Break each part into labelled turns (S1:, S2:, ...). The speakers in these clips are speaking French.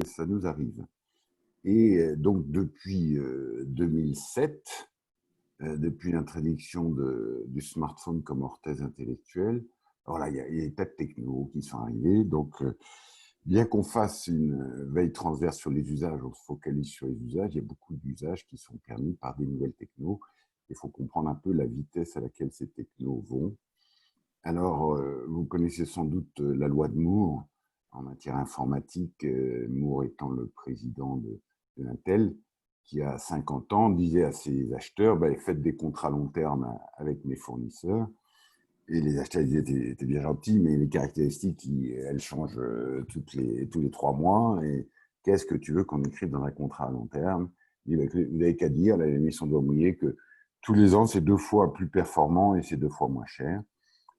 S1: ça nous arrive. Et donc, depuis 2007, depuis l'introduction du smartphone comme orthèse intellectuelle, alors là, il y a des tas de technos qui sont arrivés. Donc, bien qu'on fasse une veille transverse sur les usages, on se focalise sur les usages, il y a beaucoup d'usages qui sont permis par des nouvelles technos. Il faut comprendre un peu la vitesse à laquelle ces technos vont. Alors, vous connaissez sans doute la loi de Moore en matière informatique, Moore étant le président de l'Intel, qui a 50 ans disait à ses acheteurs, faites des contrats long terme avec mes fournisseurs. Et les acheteurs disaient, t'es bien gentil, mais les caractéristiques, elles changent tous les 3 mois. Et qu'est-ce que tu veux qu'on écrive dans un contrat à long terme? Vous n'avez qu'à dire, la mission doit mouiller, que tous les ans, c'est 2 fois plus performant et c'est 2 fois moins cher.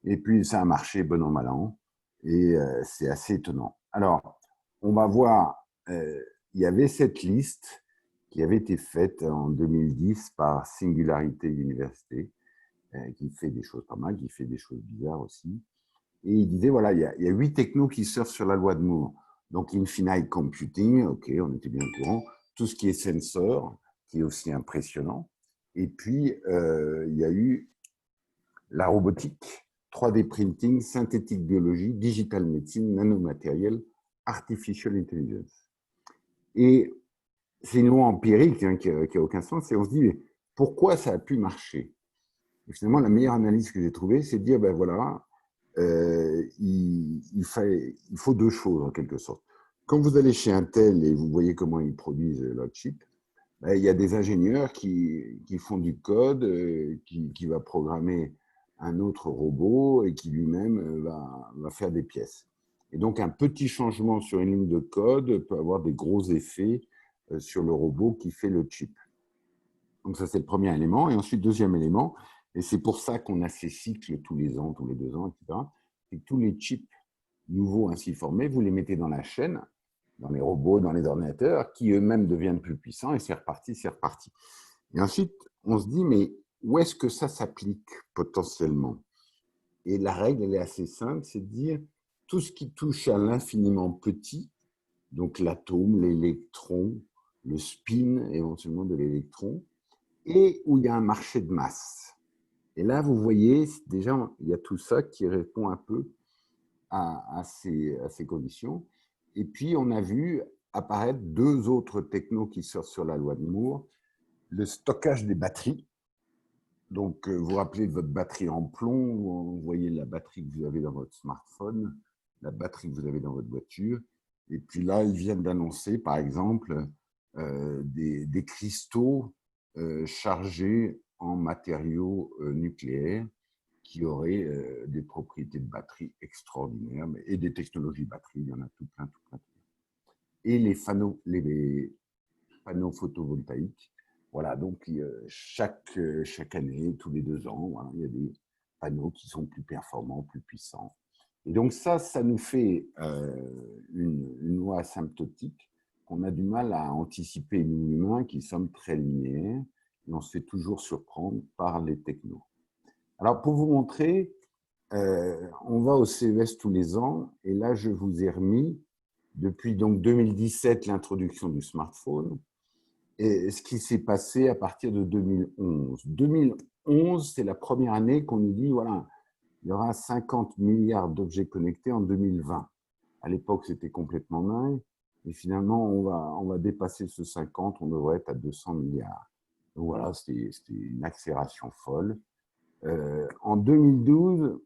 S1: Et puis, ça a marché bon an, mal an. Et c'est assez étonnant. Alors, on va voir, il y avait cette liste qui avait été faite en 2010 par Singularity University, qui fait des choses pas mal, qui fait des choses bizarres aussi. Et il disait, voilà, il y a 8 technos qui surfent sur la loi de Moore. Donc, Infinite Computing, OK, on était bien au courant. Tout ce qui est sensor, qui est aussi impressionnant. Et puis, il y a eu la robotique, 3D printing, synthétique biologie, digital medicine, nanomatériel, artificial intelligence. Et c'est une loi empirique qui n'a aucun sens. Et on se dit, mais pourquoi ça a pu marcher? Et finalement, la meilleure analyse que j'ai trouvée, c'est de dire, voilà, il faut 2 choses en quelque sorte. Quand vous allez chez Intel et vous voyez comment ils produisent leur chip, il y a des ingénieurs qui font du code, qui va programmer un autre robot et qui lui-même va faire des pièces. Et donc, un petit changement sur une ligne de code peut avoir des gros effets sur le robot qui fait le chip. Donc, ça, c'est le premier élément. Et ensuite, deuxième élément, et c'est pour ça qu'on a ces cycles tous les ans, tous les 2 ans, etc., c'est que tous les chips nouveaux ainsi formés, vous les mettez dans la chaîne, dans les robots, dans les ordinateurs, qui eux-mêmes deviennent plus puissants, et c'est reparti, c'est reparti. Et ensuite, on se dit, mais où est-ce que ça s'applique potentiellement? Et la règle, elle est assez simple, c'est de dire, tout ce qui touche à l'infiniment petit, donc l'atome, l'électron, le spin éventuellement de l'électron, et où il y a un marché de masse. Et là, vous voyez, déjà, il y a tout ça qui répond un peu à ces conditions. Et puis, on a vu apparaître 2 autres technos qui sortent sur la loi de Moore. Le stockage des batteries. Donc, vous vous rappelez de votre batterie en plomb, vous voyez la batterie que vous avez dans votre smartphone, la batterie que vous avez dans votre voiture. Et puis là, ils viennent d'annoncer, par exemple, des cristaux chargés en matériaux nucléaires qui auraient des propriétés de batterie extraordinaires et des technologies batterie, il y en a tout plein, tout plein. Et les panneaux photovoltaïques. Voilà, donc chaque année, tous les 2 ans, voilà, il y a des panneaux qui sont plus performants, plus puissants. Et donc ça nous fait une loi asymptotique qu'on a du mal à anticiper, nous humains, qui sommes très linéaires, et on se fait toujours surprendre par les technos. Alors pour vous montrer, on va au CES tous les ans, et là je vous ai remis, depuis donc 2017, l'introduction du smartphone, et ce qui s'est passé à partir de 2011. 2011, c'est la première année qu'on nous dit, voilà, il y aura 50 milliards d'objets connectés en 2020. À l'époque, c'était complètement dingue. Et finalement, on va dépasser ce 50, on devrait être à 200 milliards. Donc voilà, c'était une accélération folle. En 2012,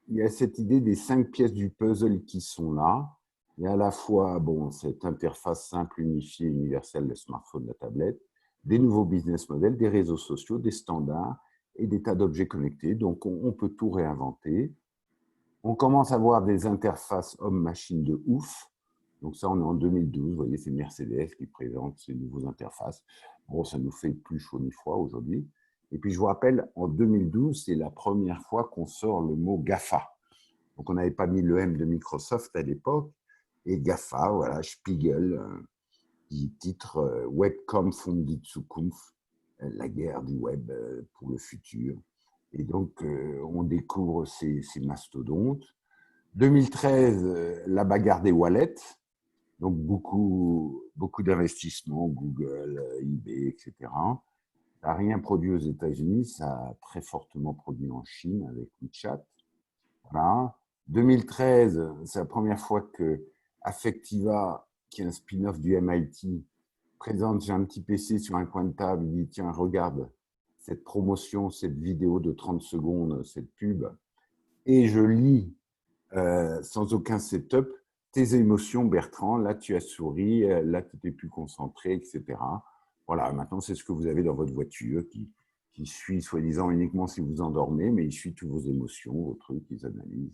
S1: il y a cette idée des 5 pièces du puzzle qui sont là. Il y a à la fois cette interface simple, unifiée, universelle, le smartphone, la tablette, des nouveaux business models, des réseaux sociaux, des standards et des tas d'objets connectés. Donc, on peut tout réinventer. On commence à voir des interfaces homme-machine de ouf. Donc ça, on est en 2012. Vous voyez, c'est Mercedes qui présente ces nouveaux interfaces. Bon, ça nous fait plus chaud ni froid aujourd'hui. Et puis, je vous rappelle, en 2012, c'est la première fois qu'on sort le mot GAFA. Donc, on n'avait pas mis le M de Microsoft à l'époque. Et GAFA, voilà, Spiegel, qui titre Webcom fundit Zukunft, la guerre du web pour le futur. Et donc, on découvre ces mastodontes. 2013, la bagarre des wallets. Donc, beaucoup d'investissements, Google, eBay, etc. Ça n'a rien produit aux États-Unis, ça a très fortement produit en Chine avec WeChat. Voilà. 2013, c'est la première fois que Affectiva, qui est un spin-off du MIT, présente sur un petit PC sur un coin de table, il dit tiens, regarde cette promotion, cette vidéo de 30 secondes, cette pub, et je lis sans aucun setup tes émotions, Bertrand. Là, tu as souri, là, tu étais plus concentré, etc. Voilà, maintenant, c'est ce que vous avez dans votre voiture qui suit, soi-disant, uniquement si vous endormez, mais il suit toutes vos émotions, vos trucs, ils analysent.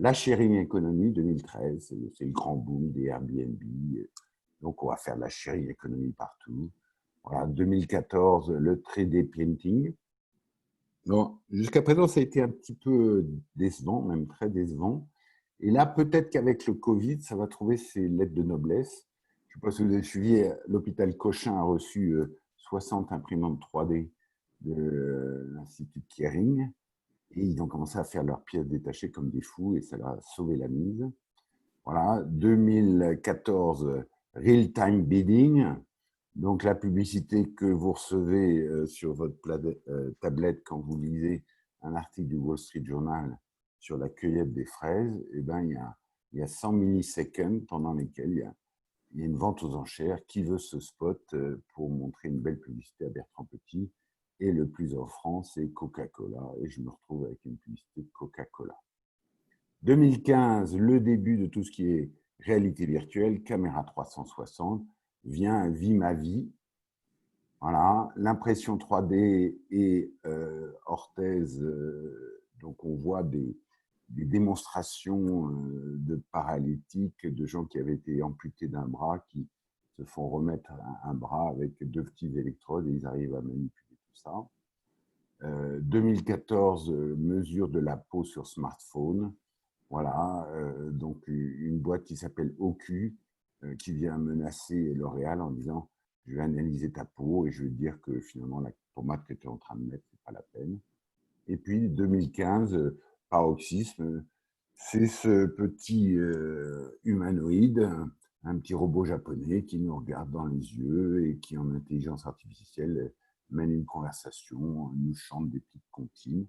S1: La sharing economy 2013, c'est le grand boom des Airbnb. Donc, on va faire de la sharing economy partout. Voilà, 2014, le 3D printing. Jusqu'à présent, ça a été un petit peu décevant, même très décevant. Et là, peut-être qu'avec le Covid, ça va trouver ses lettres de noblesse. Je ne sais pas si vous avez suivi, l'hôpital Cochin a reçu 60 imprimantes 3D de l'Institut Kering. Et ils ont commencé à faire leurs pièces détachées comme des fous et ça leur a sauvé la mise. Voilà, 2014, real-time bidding. Donc, la publicité que vous recevez sur votre tablette quand vous lisez un article du Wall Street Journal sur la cueillette des fraises, eh ben, il y a 100 millisecondes pendant lesquels il y a une vente aux enchères. Qui veut ce spot pour montrer une belle publicité à Bertrand Petit? Et le plus offrant, c'est Coca-Cola. Et je me retrouve avec une publicité de Coca-Cola. 2015, le début de tout ce qui est réalité virtuelle, caméra 360, vient Vie ma vie. Voilà, l'impression 3D et orthèse, donc on voit des démonstrations de paralytiques, de gens qui avaient été amputés d'un bras, qui se font remettre un bras avec deux petits électrodes et ils arrivent à manipuler tout ça. 2014, mesure de la peau sur smartphone. Voilà, donc une boîte qui s'appelle OQ, qui vient menacer L'Oréal en disant je vais analyser ta peau et je vais te dire que finalement la pommade que tu es en train de mettre, c'est pas la peine. Et puis 2015, paroxysme, c'est ce petit humanoïde, un petit robot japonais qui nous regarde dans les yeux et qui en intelligence artificielle mène une conversation, nous chante des petites comptines.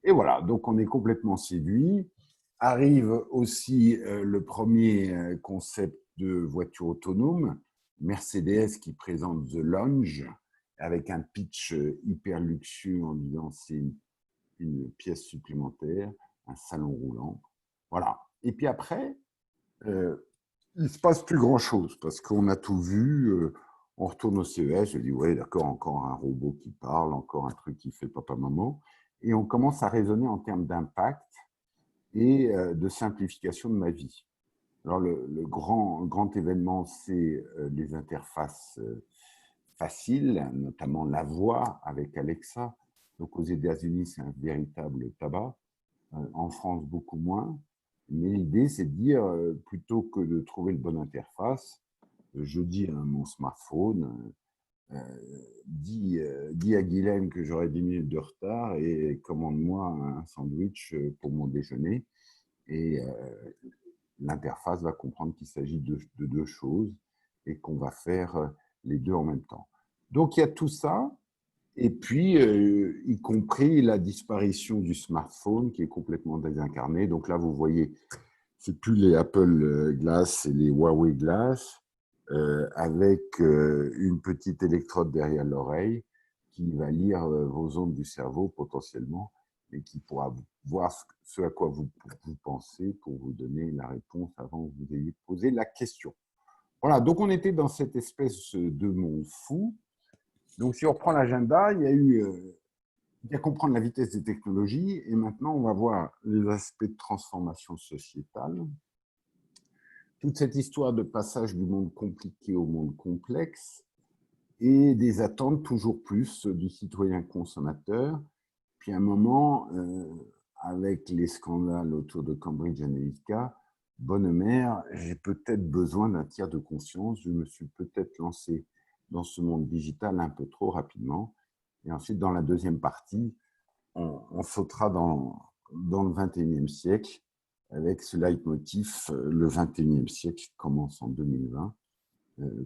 S1: Et voilà, donc on est complètement séduit. Arrive aussi le premier concept de voiture autonome, Mercedes qui présente The Lounge avec un pitch hyper luxueux en disant c'est une pièce supplémentaire, un salon roulant. Voilà. Et puis après, il ne se passe plus grand-chose parce qu'on a tout vu. On retourne au CES, je dis ouais, d'accord, encore un robot qui parle, encore un truc qui fait papa-maman. Et on commence à raisonner en termes d'impact et de simplification de ma vie. Alors, le grand événement, c'est les interfaces faciles, notamment la voix avec Alexa. Donc, aux États-Unis, c'est un véritable tabac. En France, beaucoup moins. Mais l'idée, c'est de dire, plutôt que de trouver le bon interface, je dis à mon smartphone, dis à Guylaine que j'aurai 10 minutes de retard et commande-moi un sandwich pour mon déjeuner. Et l'interface va comprendre qu'il s'agit de deux choses et qu'on va faire les deux en même temps. Donc, il y a tout ça. Et puis, y compris la disparition du smartphone qui est complètement désincarné. Donc là, vous voyez, c'est plus les Apple Glass, c'est les Huawei Glass, avec une petite électrode derrière l'oreille qui va lire vos ondes du cerveau potentiellement et qui pourra voir ce à quoi vous pensez pour vous donner la réponse avant que vous ayez posé la question. Voilà, donc on était dans cette espèce de monde fou. Donc si on reprend l'agenda, il y a eu bien comprendre la vitesse des technologies et maintenant on va voir les aspects de transformation sociétale. Toute cette histoire de passage du monde compliqué au monde complexe et des attentes toujours plus du citoyen consommateur. Puis à un moment, avec les scandales autour de Cambridge Analytica, bonne mère, j'ai peut-être besoin d'un tiers de conscience. Je me suis peut-être lancé dans ce monde digital un peu trop rapidement. Et ensuite, dans la deuxième partie, on sautera dans le 21e siècle avec ce leitmotiv, le 21e siècle commence en 2020,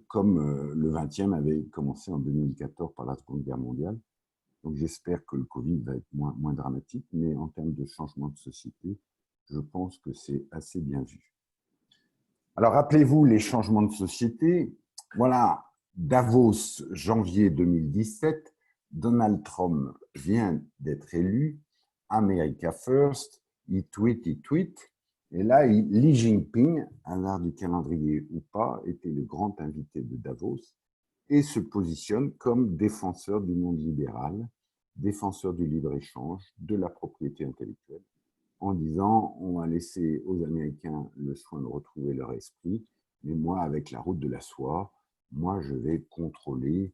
S1: comme le 20e avait commencé en 2014 par la Seconde Guerre mondiale. Donc j'espère que le Covid va être moins dramatique, mais en termes de changement de société, je pense que c'est assez bien vu. Alors rappelez-vous les changements de société. Voilà, Davos, janvier 2017, Donald Trump vient d'être élu, America First, il tweet. Et là, Xi Jinping, à l'art du calendrier ou pas, était le grand invité de Davos et se positionne comme défenseur du monde libéral, défenseur du libre-échange, de la propriété intellectuelle, en disant on va laisser aux Américains le soin de retrouver leur esprit, mais moi, avec la route de la soie, moi, je vais contrôler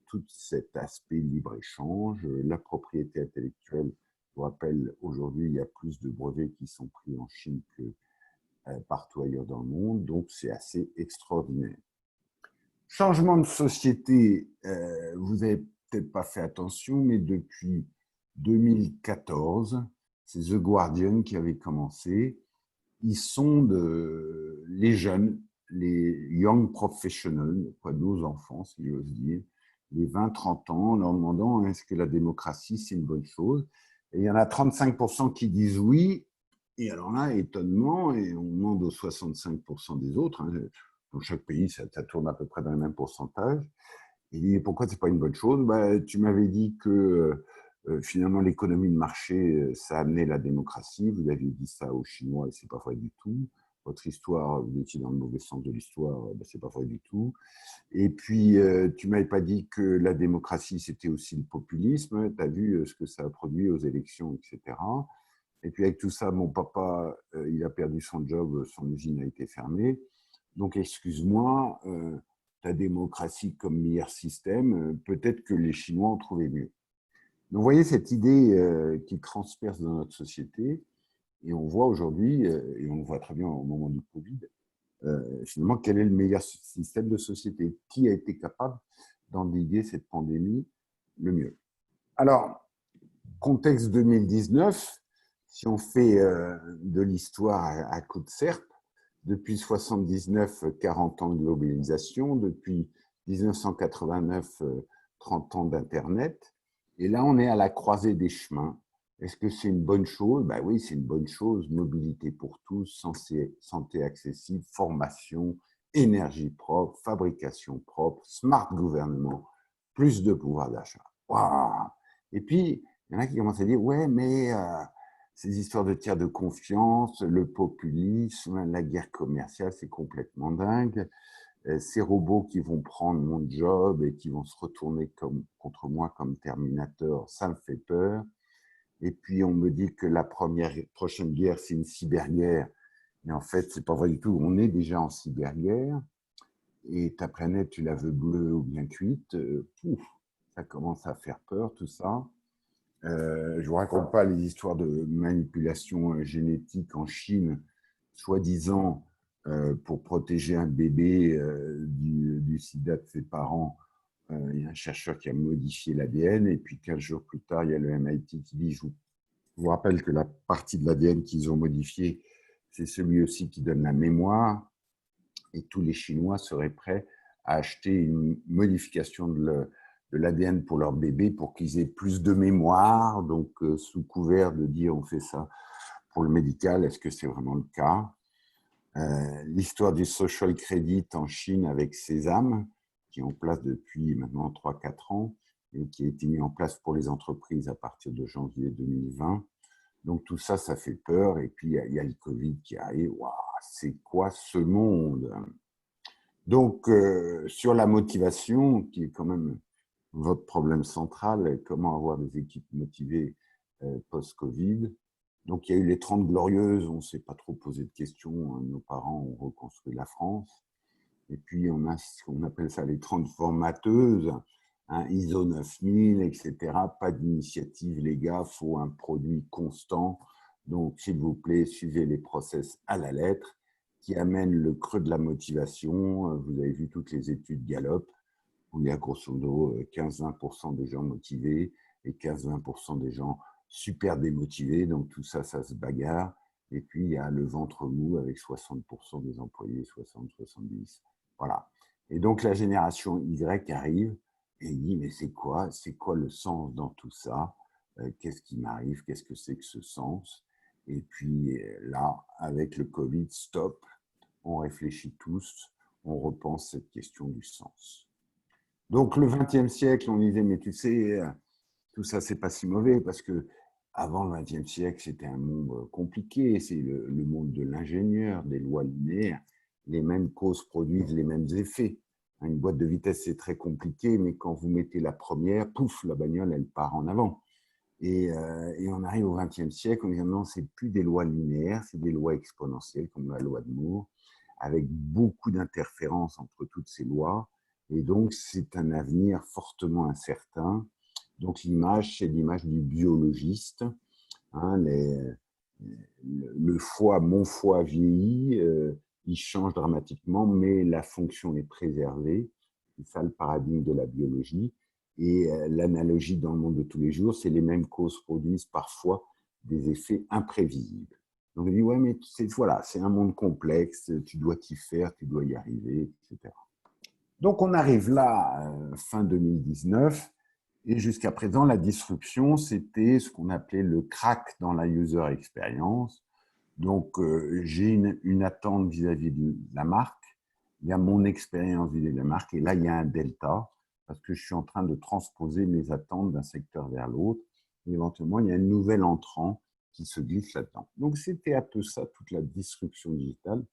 S1: tout cet aspect libre-échange, la propriété intellectuelle. Je vous rappelle, aujourd'hui, il y a plus de brevets qui sont pris en Chine que partout ailleurs dans le monde, donc c'est assez extraordinaire. Changement de société, vous n'avez peut-être pas fait attention, mais depuis 2014, c'est The Guardian qui avait commencé. Ils sont les jeunes, les young professionals, quoi, nos enfants, si j'ose dire, les 20-30 ans, en leur demandant est-ce que la démocratie, c'est une bonne chose. Et il y en a 35% qui disent oui. Et alors là, étonnement, et on demande aux 65% des autres, hein, dans chaque pays, ça tourne à peu près dans le même pourcentage. Et pourquoi c'est pas une bonne chose? Tu m'avais dit que finalement l'économie de marché, ça a amené la démocratie. Vous aviez dit ça aux Chinois et c'est pas vrai du tout. Votre histoire, vous étiez dans le mauvais sens de l'histoire, c'est pas vrai du tout. Et puis tu m'avais pas dit que la démocratie c'était aussi le populisme. Tu as vu ce que ça a produit aux élections, etc. Et puis avec tout ça, mon papa, il a perdu son job, son usine a été fermée. Donc excuse-moi, ta démocratie comme meilleur système, peut-être que les Chinois ont trouvé mieux. Donc vous voyez cette idée qui transperce dans notre société, et on voit aujourd'hui, et on le voit très bien au moment du Covid, finalement, quel est le meilleur système de société? Qui a été capable d'endiguer cette pandémie le mieux? Alors, contexte 2019, si on fait de l'histoire à coup de serpe, depuis 79, 40 ans de globalisation, depuis 1989, 30 ans d'Internet, et là on est à la croisée des chemins. Est-ce que c'est une bonne chose? Ben oui, c'est une bonne chose. Mobilité pour tous, santé accessible, formation, énergie propre, fabrication propre, smart gouvernement, plus de pouvoir d'achat. Waouh! Et puis, il y en a qui commencent à dire, ouais, mais ces histoires de tiers de confiance, le populisme, la guerre commerciale, c'est complètement dingue. Ces robots qui vont prendre mon job et qui vont se retourner contre moi comme Terminator, ça me fait peur. Et puis, on me dit que la prochaine guerre, c'est une cyberguerre. Mais en fait, c'est pas vrai du tout. On est déjà en cyberguerre. Et ta planète, tu la veux bleue ou bien cuite. Pouf, ça commence à faire peur, tout ça. Je ne vous raconte pas les histoires de manipulation génétique en Chine, soi-disant pour protéger un bébé du sida de ses parents. Il y a un chercheur qui a modifié l'ADN, et puis 15 jours plus tard, il y a le MIT qui dit, je vous rappelle que la partie de l'ADN qu'ils ont modifié, c'est celui aussi qui donne la mémoire, et tous les Chinois seraient prêts à acheter une modification de l'ADN pour leur bébé pour qu'ils aient plus de mémoire, donc sous couvert de dire on fait ça pour le médical, est-ce que c'est vraiment le cas? L'histoire du social credit en Chine avec Sésame, qui est en place depuis maintenant 3-4 ans et qui a été mis en place pour les entreprises à partir de janvier 2020. Donc tout ça, ça fait peur. Et puis il y a le Covid qui arrive. Waouh, c'est quoi ce monde? Donc sur la motivation, qui est quand même votre problème central, comment avoir des équipes motivées post-Covid. Donc, il y a eu les 30 glorieuses, on ne s'est pas trop posé de questions, nos parents ont reconstruit la France. Et puis, on a ce qu'on appelle ça les transformateuses, ISO 9000, etc. Pas d'initiative, les gars, il faut un produit constant. Donc, s'il vous plaît, suivez les process à la lettre qui amènent le creux de la motivation. Vous avez vu toutes les études Gallup, où il y a grosso modo 15-20% des gens motivés et 15-20% des gens super démotivés. Donc tout ça, ça se bagarre. Et puis, il y a le ventre mou avec 60% des employés, 60-70. Voilà. Et donc, la génération Y arrive et dit, mais c'est quoi le sens dans tout ça? Qu'est-ce qui m'arrive? Qu'est-ce que c'est que ce sens? Et puis là, avec le Covid, stop, on réfléchit tous, on repense cette question du sens. Donc, le XXe siècle, on disait, mais tu sais, tout ça, c'est pas si mauvais parce que avant le XXe siècle, c'était un monde compliqué. C'est le monde de l'ingénieur, des lois linéaires. Les mêmes causes produisent les mêmes effets. Une boîte de vitesse, c'est très compliqué, mais quand vous mettez la première, pouf, la bagnole, elle part en avant. Et on arrive au XXe siècle, on dit non, c'est plus des lois linéaires, c'est des lois exponentielles, comme la loi de Moore, avec beaucoup d'interférences entre toutes ces lois. Et donc, c'est un avenir fortement incertain. Donc, l'image, c'est l'image du biologiste. Hein, le foie, mon foie vieillit, il change dramatiquement, mais la fonction est préservée. C'est ça le paradigme de la biologie. Et l'analogie dans le monde de tous les jours, c'est les mêmes causes produisent parfois des effets imprévisibles. Donc, on dit, ouais, mais voilà, c'est un monde complexe, tu dois t'y faire, tu dois y arriver, etc. Donc, on arrive là, fin 2019, et jusqu'à présent, la disruption, c'était ce qu'on appelait le crack dans la user experience. Donc, j'ai une attente vis-à-vis de la marque, il y a mon expérience vis-à-vis de la marque, et là, il y a un delta, parce que je suis en train de transposer mes attentes d'un secteur vers l'autre, et éventuellement, il y a un nouvel entrant qui se glisse là-dedans. Donc, c'était un peu ça, toute la disruption digitale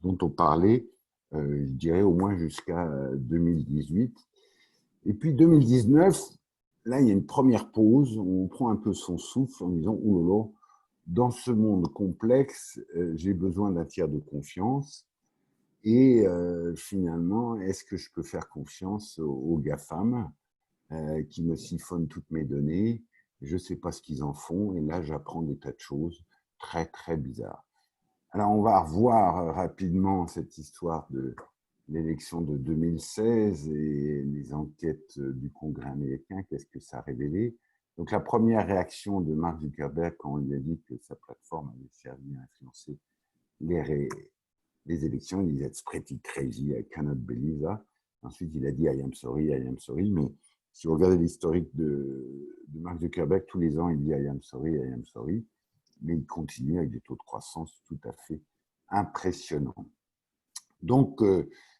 S1: dont on parlait, je dirais au moins jusqu'à 2018. Et puis 2019, là, il y a une première pause, on prend un peu son souffle en disant « Ouh là là, dans ce monde complexe, j'ai besoin d'un tiers de confiance. Et finalement, est-ce que je peux faire confiance aux GAFAM qui me siphonnent toutes mes données? Je ne sais pas ce qu'ils en font. Et là, j'apprends des tas de choses très, très bizarres. » Alors, on va revoir rapidement cette histoire de l'élection de 2016 et les enquêtes du Congrès américain. Qu'est-ce que ça a révélé? Donc, la première réaction de Mark Zuckerberg quand on lui a dit que sa plateforme avait servi à influencer les élections, il disait « It's pretty crazy, I cannot believe that ». Ensuite, il a dit « I am sorry, I am sorry ». Mais si vous regardez l'historique de Mark Zuckerberg, tous les ans, il dit « I am sorry, I am sorry ». Mais il continue avec des taux de croissance tout à fait impressionnants. Donc,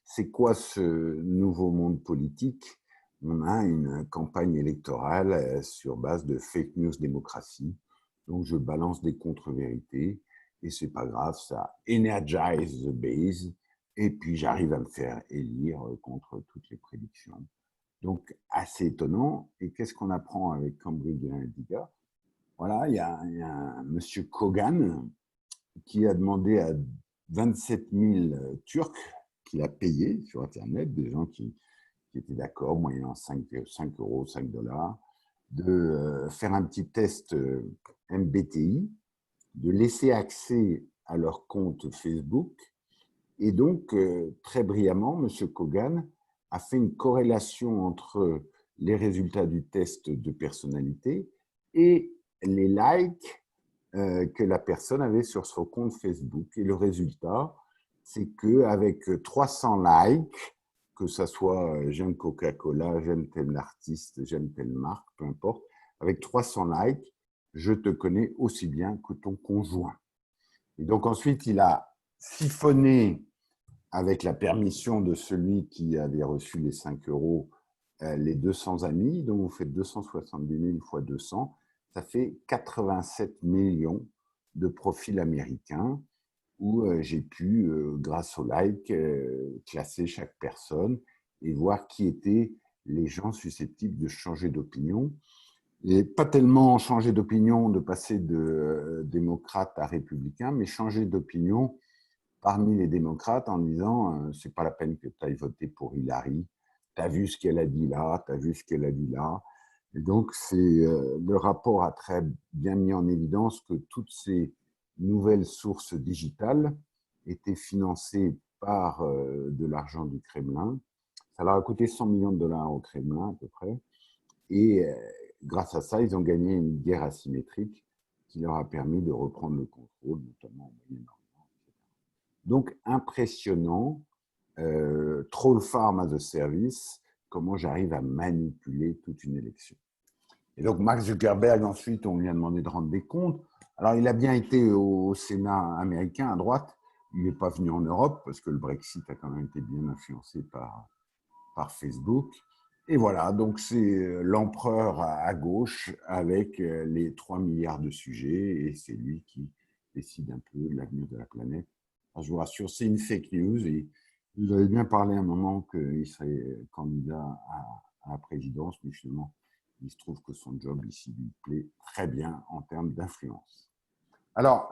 S1: c'est quoi ce nouveau monde politique? On a une campagne électorale sur base de fake news démocratie. Donc, je balance des contre-vérités et c'est pas grave, ça energize the base et puis j'arrive à me faire élire contre toutes les prédictions. Donc, assez étonnant. Et qu'est-ce qu'on apprend avec Cambridge Analytica? Voilà, il y a un monsieur Kogan qui a demandé à 27 000 Turcs qu'il a payé sur Internet, des gens qui étaient d'accord, moyennant 5 euros, 5 dollars, de faire un petit test MBTI, de laisser accès à leur compte Facebook. Et donc, très brillamment, M. Kogan a fait une corrélation entre les résultats du test de personnalité et les likes que la personne avait sur son compte Facebook. Et le résultat, c'est qu'avec 300 likes, que ça soit j'aime Coca-Cola, j'aime tel artiste, j'aime telle marque, peu importe, avec 300 likes, je te connais aussi bien que ton conjoint. Et donc ensuite, il a siphonné avec la permission de celui qui avait reçu les 5 euros les 200 amis, donc vous faites 270 000 fois 200, ça fait 87 millions de profils américains où j'ai pu, grâce au like, classer chaque personne et voir qui étaient les gens susceptibles de changer d'opinion. Et pas tellement changer d'opinion, de passer de démocrate à républicain, mais changer d'opinion parmi les démocrates en disant c'est pas la peine que tu ailles voter pour Hillary, tu as vu ce qu'elle a dit là, tu as vu ce qu'elle a dit là. Et donc, le rapport a très bien mis en évidence que toutes ces nouvelles sources digitales étaient financées par de l'argent du Kremlin. Ça leur a coûté 100 millions de dollars au Kremlin à peu près. Et grâce à ça, ils ont gagné une guerre asymétrique qui leur a permis de reprendre le contrôle, notamment au Moyen-Orient, etc. Donc, impressionnant, troll farm as a service, comment j'arrive à manipuler toute une élection. Et donc, Mark Zuckerberg, ensuite, on lui a demandé de rendre des comptes. Alors, il a bien été au Sénat américain, à droite. Il n'est pas venu en Europe, parce que le Brexit a quand même été bien influencé par Facebook. Et voilà, donc c'est l'empereur à gauche avec les 3 milliards de sujets, et c'est lui qui décide un peu de l'avenir de la planète. Alors, je vous rassure, c'est une fake news, et il avait bien parlé à un moment qu'il serait candidat à la présidence, mais finalement, il se trouve que son job ici lui plaît très bien en termes d'influence. Alors,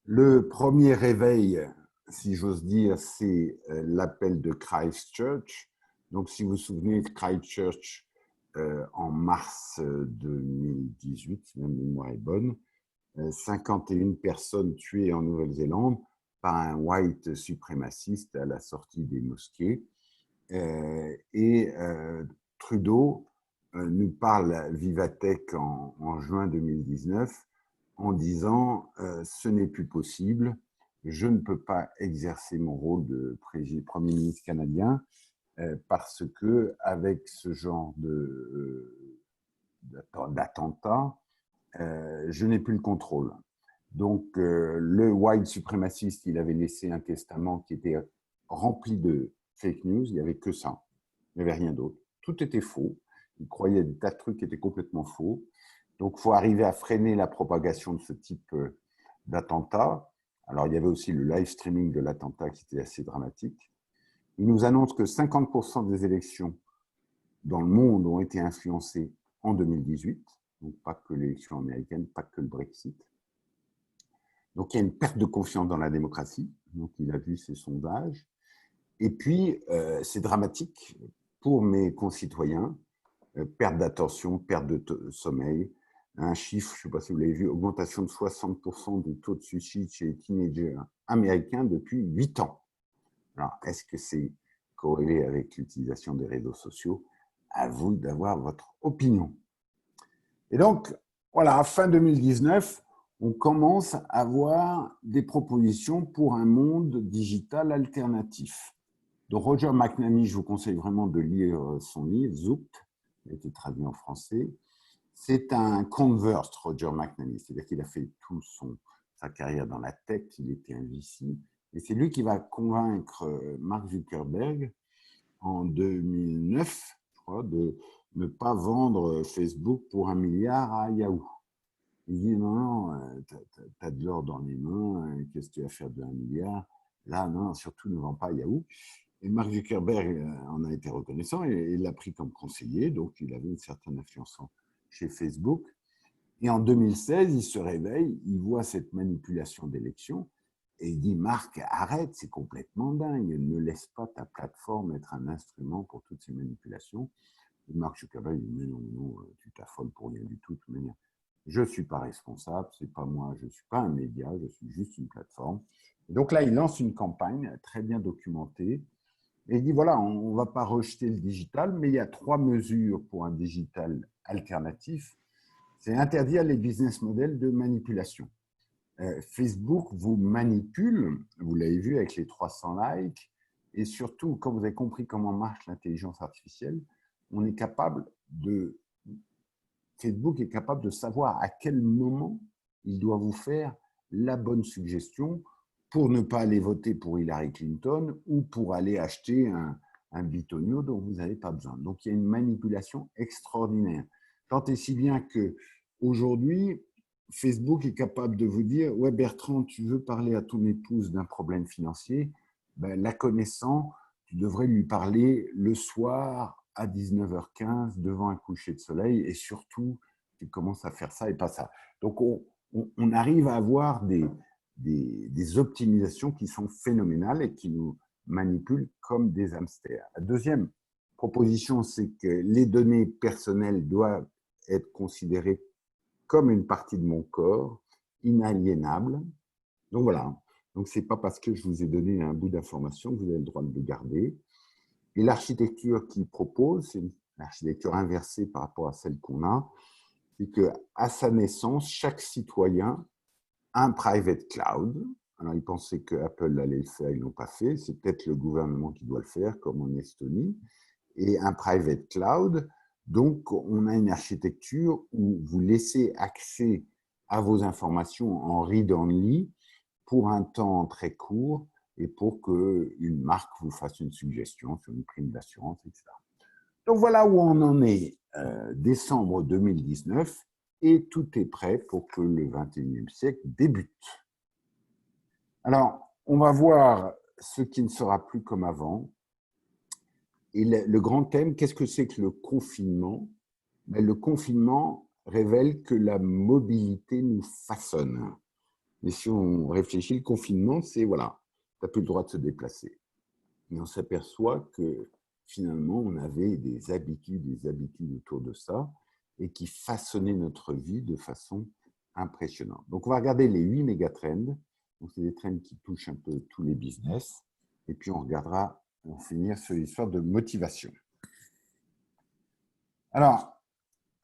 S1: le premier réveil, si j'ose dire, c'est l'appel de Christchurch. Donc, si vous vous souvenez de Christchurch en mars 2018, si ma mémoire est bonne, 51 personnes tuées en Nouvelle-Zélande par un white suprémaciste à la sortie des mosquées. Et Trudeau nous parle Vivatech en juin 2019 en disant ce n'est plus possible, je ne peux pas exercer mon rôle de Premier ministre canadien parce que avec ce genre d'attentat, je n'ai plus le contrôle. Donc le white suprémaciste, il avait laissé un testament qui était rempli de fake news, il n'y avait que ça, il n'y avait rien d'autre. Tout était faux, il croyait des tas de trucs qui étaient complètement faux. Donc, il faut arriver à freiner la propagation de ce type d'attentat. Alors, il y avait aussi le live streaming de l'attentat qui était assez dramatique. Il nous annonce que 50% des élections dans le monde ont été influencées en 2018. Donc, pas que l'élection américaine, pas que le Brexit. Donc, il y a une perte de confiance dans la démocratie. Donc, il a vu ces sondages. Et puis, c'est dramatique pour mes concitoyens. Perte d'attention, perte de sommeil. Un chiffre, je ne sais pas si vous l'avez vu, augmentation de 60% du taux de suicide chez les teenagers américains depuis 8 ans. Alors, est-ce que c'est corrélé avec l'utilisation des réseaux sociaux? À vous d'avoir votre opinion. Et donc, voilà, fin 2019, on commence à avoir des propositions pour un monde digital alternatif. Donc, Roger McNamee, je vous conseille vraiment de lire son livre, Zoopd, qui a été traduit en français. C'est un convert, Roger McNamee, c'est-à-dire qu'il a fait toute sa carrière dans la tech, il était un VC, et c'est lui qui va convaincre Mark Zuckerberg en 2009, je crois, de ne pas vendre Facebook pour 1 milliard à Yahoo. Il dit non, tu as de l'or dans les mains, qu'est-ce que tu vas faire de 1 milliard? Là, non, surtout ne vends pas à Yahoo. Et Mark Zuckerberg en a été reconnaissant et il l'a pris comme conseiller, donc il avait une certaine influence chez Facebook. Et en 2016, il se réveille, il voit cette manipulation d'élection et il dit « Marc, arrête, c'est complètement dingue, ne laisse pas ta plateforme être un instrument pour toutes ces manipulations. » Et Mark Zuckerberg dit « Mais non, tu t'affoles pour rien du tout, de toute manière. Je ne suis pas responsable, c'est pas moi, je ne suis pas un média, je suis juste une plateforme. » Et donc là, il lance une campagne très bien documentée. Et il dit, voilà, on ne va pas rejeter le digital, mais il y a 3 mesures pour un digital alternatif. C'est interdire les business models de manipulation. Facebook vous manipule, vous l'avez vu avec les 300 likes, et surtout, quand vous avez compris comment marche l'intelligence artificielle, Facebook est capable de savoir à quel moment il doit vous faire la bonne suggestion pour ne pas aller voter pour Hillary Clinton ou pour aller acheter un bitonio dont vous n'avez pas besoin. Donc, il y a une manipulation extraordinaire. Tant et si bien qu'aujourd'hui, Facebook est capable de vous dire « Ouais, Bertrand, tu veux parler à ton épouse d'un problème financier, ben, la connaissant, tu devrais lui parler le soir à 19h15 devant un coucher de soleil et surtout, tu commences à faire ça et pas ça. » Donc, on arrive à avoir des optimisations qui sont phénoménales et qui nous manipulent comme des hamsters. La deuxième proposition, c'est que les données personnelles doivent être considérées comme une partie de mon corps, inaliénable. Donc voilà, donc ce n'est pas parce que je vous ai donné un bout d'information que vous avez le droit de le garder. Et l'architecture qu'il propose, c'est une architecture inversée par rapport à celle qu'on a. c'est qu'à sa naissance, chaque citoyen a un private cloud. Alors, ils pensaient que Apple allait le faire, ils ne l'ont pas fait. C'est peut-être le gouvernement qui doit le faire, comme en Estonie. Et un private cloud, donc on a une architecture où vous laissez accès à vos informations en read-only pour un temps très court et pour qu'une marque vous fasse une suggestion sur une prime d'assurance, etc. Donc voilà où on en est décembre 2019 et tout est prêt pour que le 21e siècle débute. Alors, on va voir ce qui ne sera plus comme avant. Et le grand thème, qu'est-ce que c'est que le confinement? Le confinement révèle que la mobilité nous façonne. Mais si on réfléchit, le confinement, c'est voilà, tu n'as plus le droit de se déplacer. Et on s'aperçoit que finalement, on avait des habitudes autour de ça et qui façonnaient notre vie de façon impressionnante. Donc, on va regarder les 8 méga-trends. Donc, c'est des trends qui touchent un peu tous les business. Et puis, on regardera, on va finir sur l'histoire de motivation. Alors,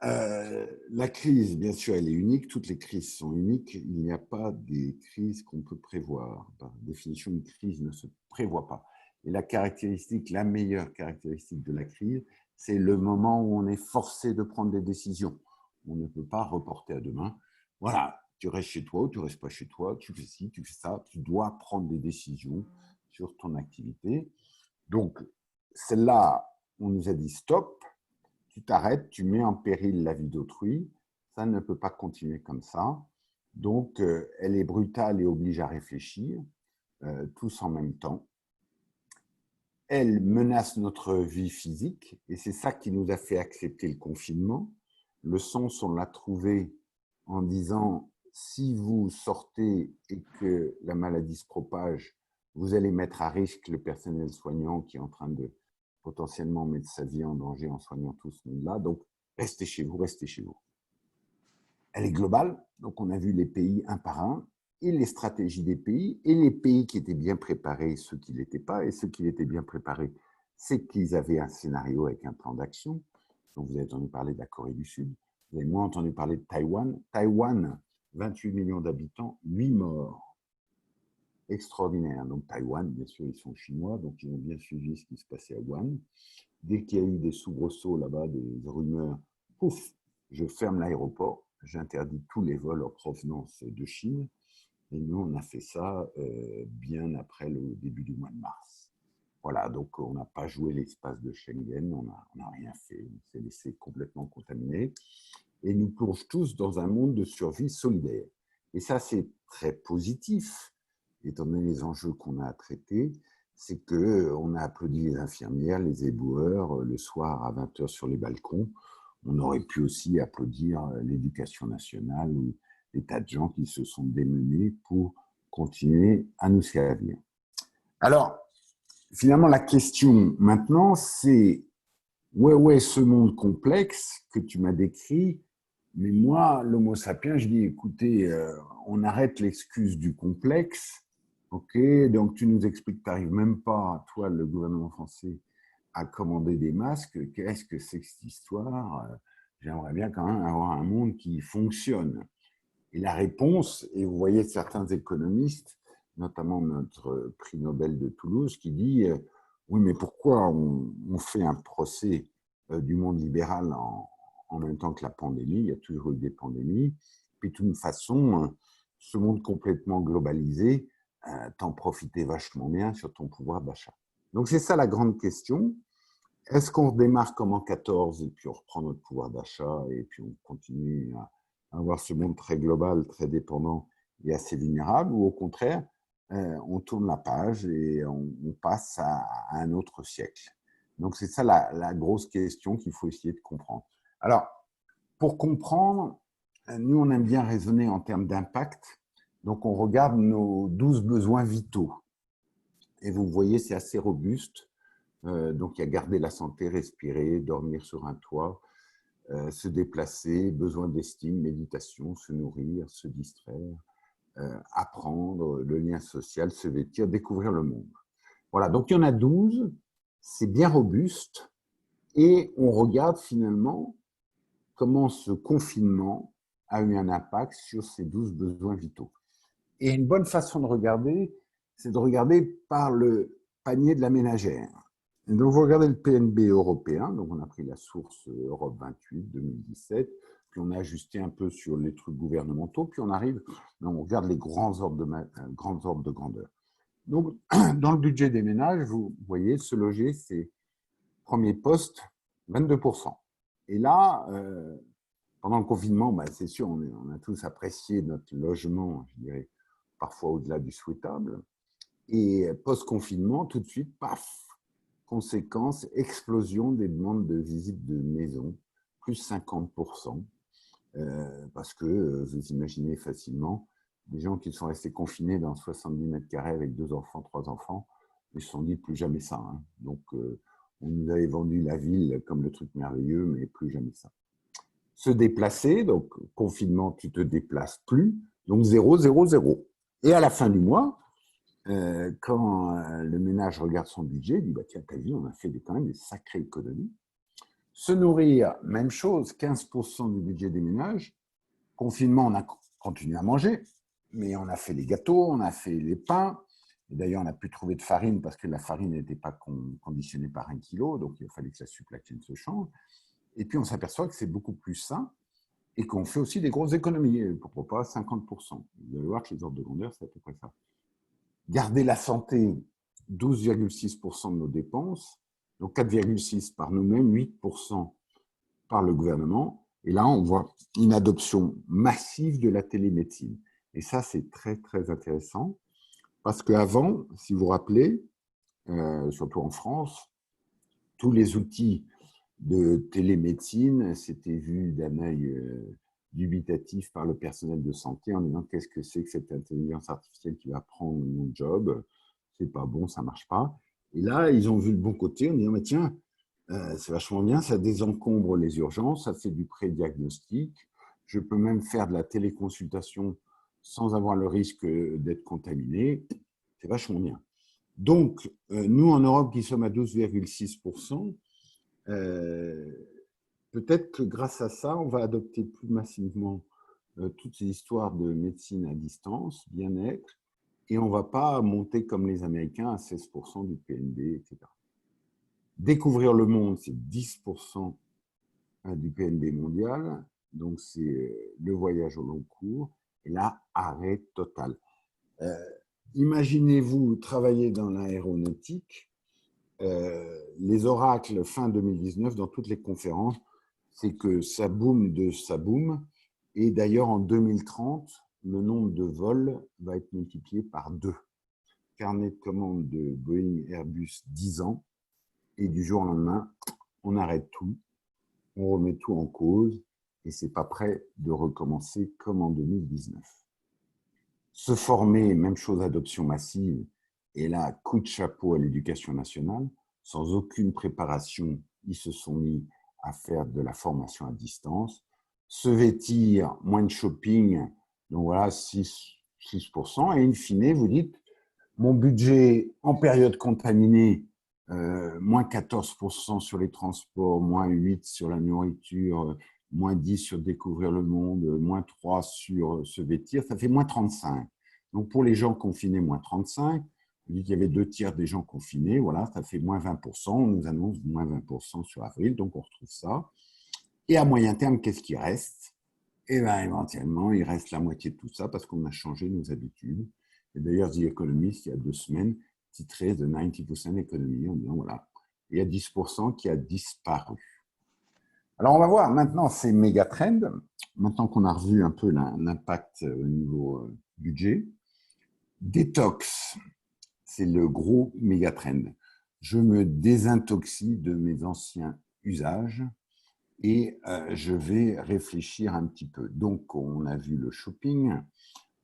S1: la crise, bien sûr, elle est unique. Toutes les crises sont uniques. Il n'y a pas des crises qu'on peut prévoir. Par définition, une crise ne se prévoit pas. Et la meilleure caractéristique de la crise, c'est le moment où on est forcé de prendre des décisions. On ne peut pas reporter à demain. Voilà, tu restes chez toi ou tu ne restes pas chez toi, tu fais ci, tu fais ça. Tu dois prendre des décisions sur ton activité. Donc, celle-là, on nous a dit stop. Tu t'arrêtes, tu mets en péril la vie d'autrui, ça ne peut pas continuer comme ça. Donc, elle est brutale et oblige à réfléchir, tous en même temps. Elle menace notre vie physique, et c'est ça qui nous a fait accepter le confinement. Le sens, on l'a trouvé en disant, si vous sortez et que la maladie se propage, vous allez mettre à risque le personnel soignant qui est en train de potentiellement mettre sa vie en danger en soignant tout ce monde-là. Donc, restez chez vous, restez chez vous. Elle est globale, donc on a vu les pays un par un, et les stratégies des pays, et les pays qui étaient bien préparés, ceux qui ne l'étaient pas, et ceux qui étaient bien préparés, c'est qu'ils avaient un scénario avec un plan d'action. Donc vous avez entendu parler de la Corée du Sud, vous avez moins entendu parler de Taïwan. Taïwan, 28 millions d'habitants, 8 morts. Extraordinaire. Donc Taïwan, bien sûr, ils sont chinois, donc ils ont bien suivi ce qui se passait à Wuhan. Dès qu'il y a eu des soubresauts là-bas, des rumeurs, pouf, je ferme l'aéroport, j'interdis tous les vols en provenance de Chine. Et nous, on a fait ça bien après le début du mois de mars. Voilà, donc on n'a pas joué l'espace de Schengen, on n'a rien fait, on s'est laissé complètement contaminer. Et nous plonge tous dans un monde de survie solidaire. Et ça, c'est très positif, étant donné les enjeux qu'on a à traiter. C'est qu'on a applaudi les infirmières, les éboueurs, le soir à 20h sur les balcons. On aurait pu aussi applaudir l'éducation nationale ou des tas de gens qui se sont démenés pour continuer à nous servir. Alors, finalement, la question maintenant, c'est où est ce monde complexe que tu m'as décrit? Mais moi, l'homo sapiens, je dis, écoutez, on arrête l'excuse du complexe. OK, donc tu nous expliques que tu n'arrives même pas, toi, le gouvernement français, à commander des masques. Qu'est-ce que c'est que cette histoire? J'aimerais bien quand même avoir un monde qui fonctionne. Et la réponse, et vous voyez certains économistes, notamment notre prix Nobel de Toulouse, qui dit oui, mais pourquoi on fait un procès du monde libéral en même temps que la pandémie? Il y a toujours eu des pandémies. Puis de toute façon, ce monde complètement globalisé, t'en profitais vachement bien sur ton pouvoir d'achat. Donc c'est ça la grande question. Est-ce qu'on démarre comme en 14 et puis on reprend notre pouvoir d'achat et puis on continue à avoir ce monde très global, très dépendant et assez vulnérable, ou au contraire, on tourne la page et on passe à un autre siècle? Donc c'est ça la grosse question qu'il faut essayer de comprendre. Alors, pour comprendre, nous on aime bien raisonner en termes d'impact, donc on regarde nos 12 besoins vitaux. Et vous voyez, c'est assez robuste. Donc il y a garder la santé, respirer, dormir sur un toit, se déplacer, besoin d'estime, méditation, se nourrir, se distraire, apprendre, le lien social, se vêtir, découvrir le monde. Voilà, donc il y en a 12, c'est bien robuste, et on regarde finalement comment ce confinement a eu un impact sur ces 12 besoins vitaux. Et une bonne façon de regarder, c'est de regarder par le panier de la ménagère. Et donc, vous regardez le PNB européen, donc on a pris la source Europe 28, 2017, puis on a ajusté un peu sur les trucs gouvernementaux, puis on arrive, on regarde les grands ordres de grandeur. Donc, dans le budget des ménages, vous voyez, se loger, c'est premier poste, 22%. Et là, pendant le confinement, bah, c'est sûr, on a tous apprécié notre logement, je dirais, parfois au-delà du souhaitable. Et post-confinement, tout de suite, paf, conséquence, explosion des demandes de visite de maison, plus 50%, parce que vous imaginez facilement, des gens qui sont restés confinés dans 70 mètres carrés avec 2 enfants, 3 enfants, ils se sont dit plus jamais ça. Hein. Donc, on nous avait vendu la ville comme le truc merveilleux, mais plus jamais ça. Se déplacer, donc confinement, tu te déplaces plus, donc 0, 0, 0. Et à la fin du mois, quand le ménage regarde son budget, il dit bah, tiens, t'as vu, on a fait quand même des sacrées économies. Se nourrir, même chose, 15% du budget des ménages. Confinement, on a continué à manger, mais on a fait les gâteaux, on a fait les pains. Et d'ailleurs, on n'a pu trouver de farine parce que la farine n'était pas conditionnée par 1 kilo, donc il fallait que la supply chain se change. Et puis, on s'aperçoit que c'est beaucoup plus sain et qu'on fait aussi des grosses économies. Pourquoi pas 50%. Vous allez voir que les ordres de grandeur, c'est à peu près ça. Garder la santé, 12,6% de nos dépenses, donc 4,6% par nous-mêmes, 8% par le gouvernement. Et là, on voit une adoption massive de la télémédecine. Et ça, c'est très, très intéressant. Parce qu'avant, si vous vous rappelez, surtout en France, tous les outils de télémédecine, c'était vu d'un œil dubitatif par le personnel de santé en disant qu'est-ce que c'est que cette intelligence artificielle qui va prendre mon job, c'est pas bon, ça marche pas. Et là, ils ont vu le bon côté en disant mais tiens, c'est vachement bien, ça désencombre les urgences, ça fait du pré-diagnostic, je peux même faire de la téléconsultation sans avoir le risque d'être contaminé, c'est vachement bien. Donc, nous en Europe qui sommes à 12,6%, peut-être que grâce à ça, on va adopter plus massivement toutes ces histoires de médecine à distance, bien-être, et on ne va pas monter comme les Américains à 16% du PNB, etc. Découvrir le monde, c'est 10% du PNB mondial, donc c'est le voyage au long cours, et là, arrêt total. Imaginez-vous travailler dans l'aéronautique, les oracles fin 2019 dans toutes les conférences, c'est que ça boom de ça boom. Et d'ailleurs, en 2030, le nombre de vols va être multiplié par 2. Carnet de commande de Boeing Airbus, 10 ans. Et du jour au lendemain, on arrête tout, on remet tout en cause et c'est pas prêt de recommencer comme en 2019. Se former, même chose, adoption massive. Et là, coup de chapeau à l'éducation nationale. Sans aucune préparation, ils se sont mis à faire de la formation à distance. Se vêtir, moins de shopping, donc voilà, 6%. Et in fine, vous dites, mon budget en période contaminée, moins 14% sur les transports, moins 8% sur la nourriture, moins 10% sur découvrir le monde, moins 3% sur se vêtir, ça fait moins 35%. Donc pour les gens confinés, moins 35%. On dit qu'il y avait 2/3 des gens confinés, voilà, ça fait moins 20%. On nous annonce moins 20% sur avril, donc on retrouve ça. Et à moyen terme, qu'est-ce qui reste? Eh bien, éventuellement, il reste la moitié de tout ça parce qu'on a changé nos habitudes. Et d'ailleurs, The Economist, il y a 2 semaines, titrait The 90% Economy en disant, voilà, il y a 10% qui a disparu. Alors, on va voir maintenant ces méga trends, maintenant qu'on a revu un peu l'impact au niveau budget. Détox, c'est le gros méga trend. Je me désintoxie de mes anciens usages et je vais réfléchir un petit peu. Donc, on a vu le shopping,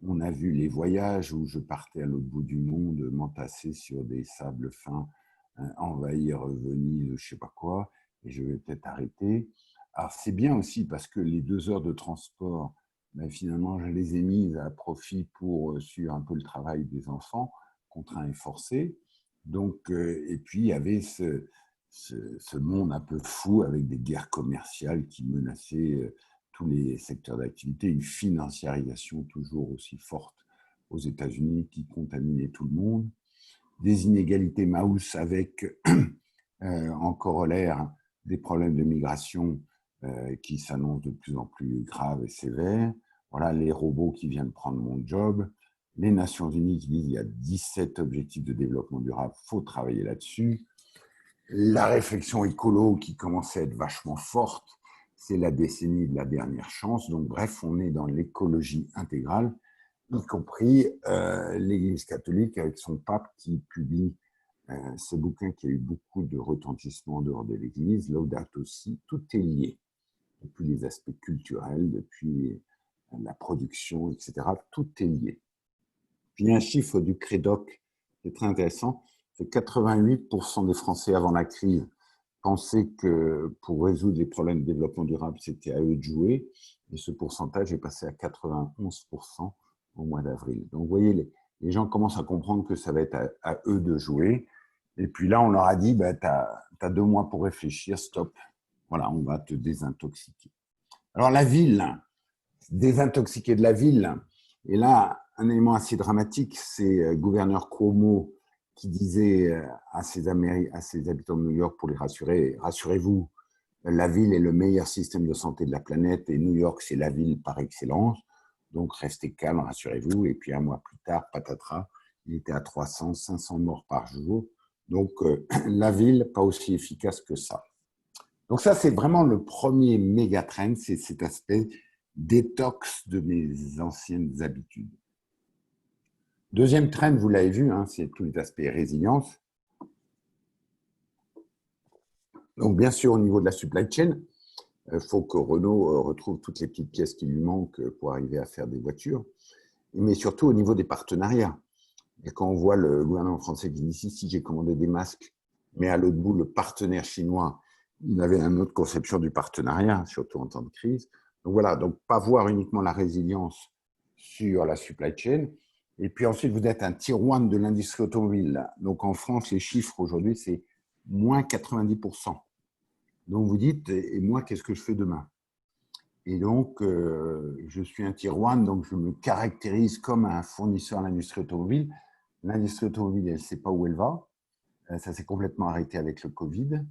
S1: on a vu les voyages où je partais à l'autre bout du monde, m'entasser sur des sables fins, envahir Venise, je ne sais pas quoi, et je vais peut-être arrêter. Alors, c'est bien aussi parce que les 2 heures de transport, ben, finalement, je les ai mises à profit pour suivre un peu le travail des enfants, contraints et forcés. Donc, et puis, il y avait ce monde un peu fou avec des guerres commerciales qui menaçaient tous les secteurs d'activité, une financiarisation toujours aussi forte aux États-Unis qui contaminait tout le monde, des inégalités mouse avec en corollaire des problèmes de migration qui s'annoncent de plus en plus graves et sévères. Voilà, les robots qui viennent prendre mon job, les Nations Unies qui disent qu'il y a 17 objectifs de développement durable, il faut travailler là-dessus. La réflexion écolo qui commence à être vachement forte, c'est la décennie de la dernière chance. Donc bref, on est dans l'écologie intégrale, y compris l'Église catholique avec son pape qui publie ce bouquin qui a eu beaucoup de retentissement en dehors de l'Église, Laudato Si, tout est lié, depuis les aspects culturels, depuis la production, etc. Tout est lié. Puis il y a un chiffre du Crédoc qui est très intéressant, c'est 88% des Français avant la crise pensaient que pour résoudre les problèmes de développement durable, c'était à eux de jouer, et ce pourcentage est passé à 91% au mois d'avril. Donc vous voyez, les gens commencent à comprendre que ça va être à eux de jouer. Et puis là, on leur a dit, bah, tu as 2 mois pour réfléchir, stop. Voilà, on va te désintoxiquer. Alors la ville, désintoxiquer de la ville, et là, un élément assez dramatique, c'est gouverneur Cuomo qui disait à ses habitants de New York pour les rassurer, rassurez-vous, la ville est le meilleur système de santé de la planète et New York, c'est la ville par excellence. Donc, restez calme, rassurez-vous. Et puis, un mois plus tard, patatras, il était à 300, 500 morts par jour. Donc, la ville, pas aussi efficace que ça. Donc, ça, c'est vraiment le premier méga trend, c'est cet aspect détox de mes anciennes habitudes. Deuxième trend, vous l'avez vu, hein, c'est tout l'aspect résilience. Donc, bien sûr, au niveau de la supply chain, il faut que Renault retrouve toutes les petites pièces qui lui manquent pour arriver à faire des voitures, mais surtout au niveau des partenariats. Et quand on voit le gouvernement français qui dit si j'ai commandé des masques, mais à l'autre bout, le partenaire chinois, il avait une autre conception du partenariat, surtout en temps de crise. Donc voilà, donc pas voir uniquement la résilience sur la supply chain. Et puis ensuite, vous êtes un tier one de l'industrie automobile. Donc en France, les chiffres aujourd'hui, c'est moins 90%. Donc vous dites, et moi, qu'est-ce que je fais demain? Et donc, je suis un tier one, donc je me caractérise comme un fournisseur à l'industrie automobile. L'industrie automobile, elle ne sait pas où elle va. Ça s'est complètement arrêté avec le Covid.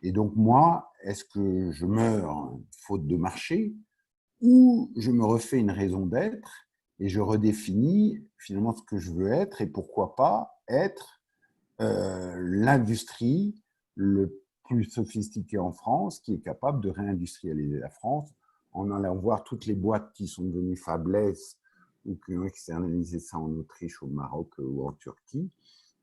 S1: Et donc, moi, est-ce que je meurs faute de marché ou je me refais une raison d'être et je redéfinis finalement ce que je veux être et pourquoi pas être l'industrie le plus sophistiquée en France qui est capable de réindustrialiser la France en allant voir toutes les boîtes qui sont devenues fablesses ou qui ont externalisé ça en Autriche, au Maroc ou en Turquie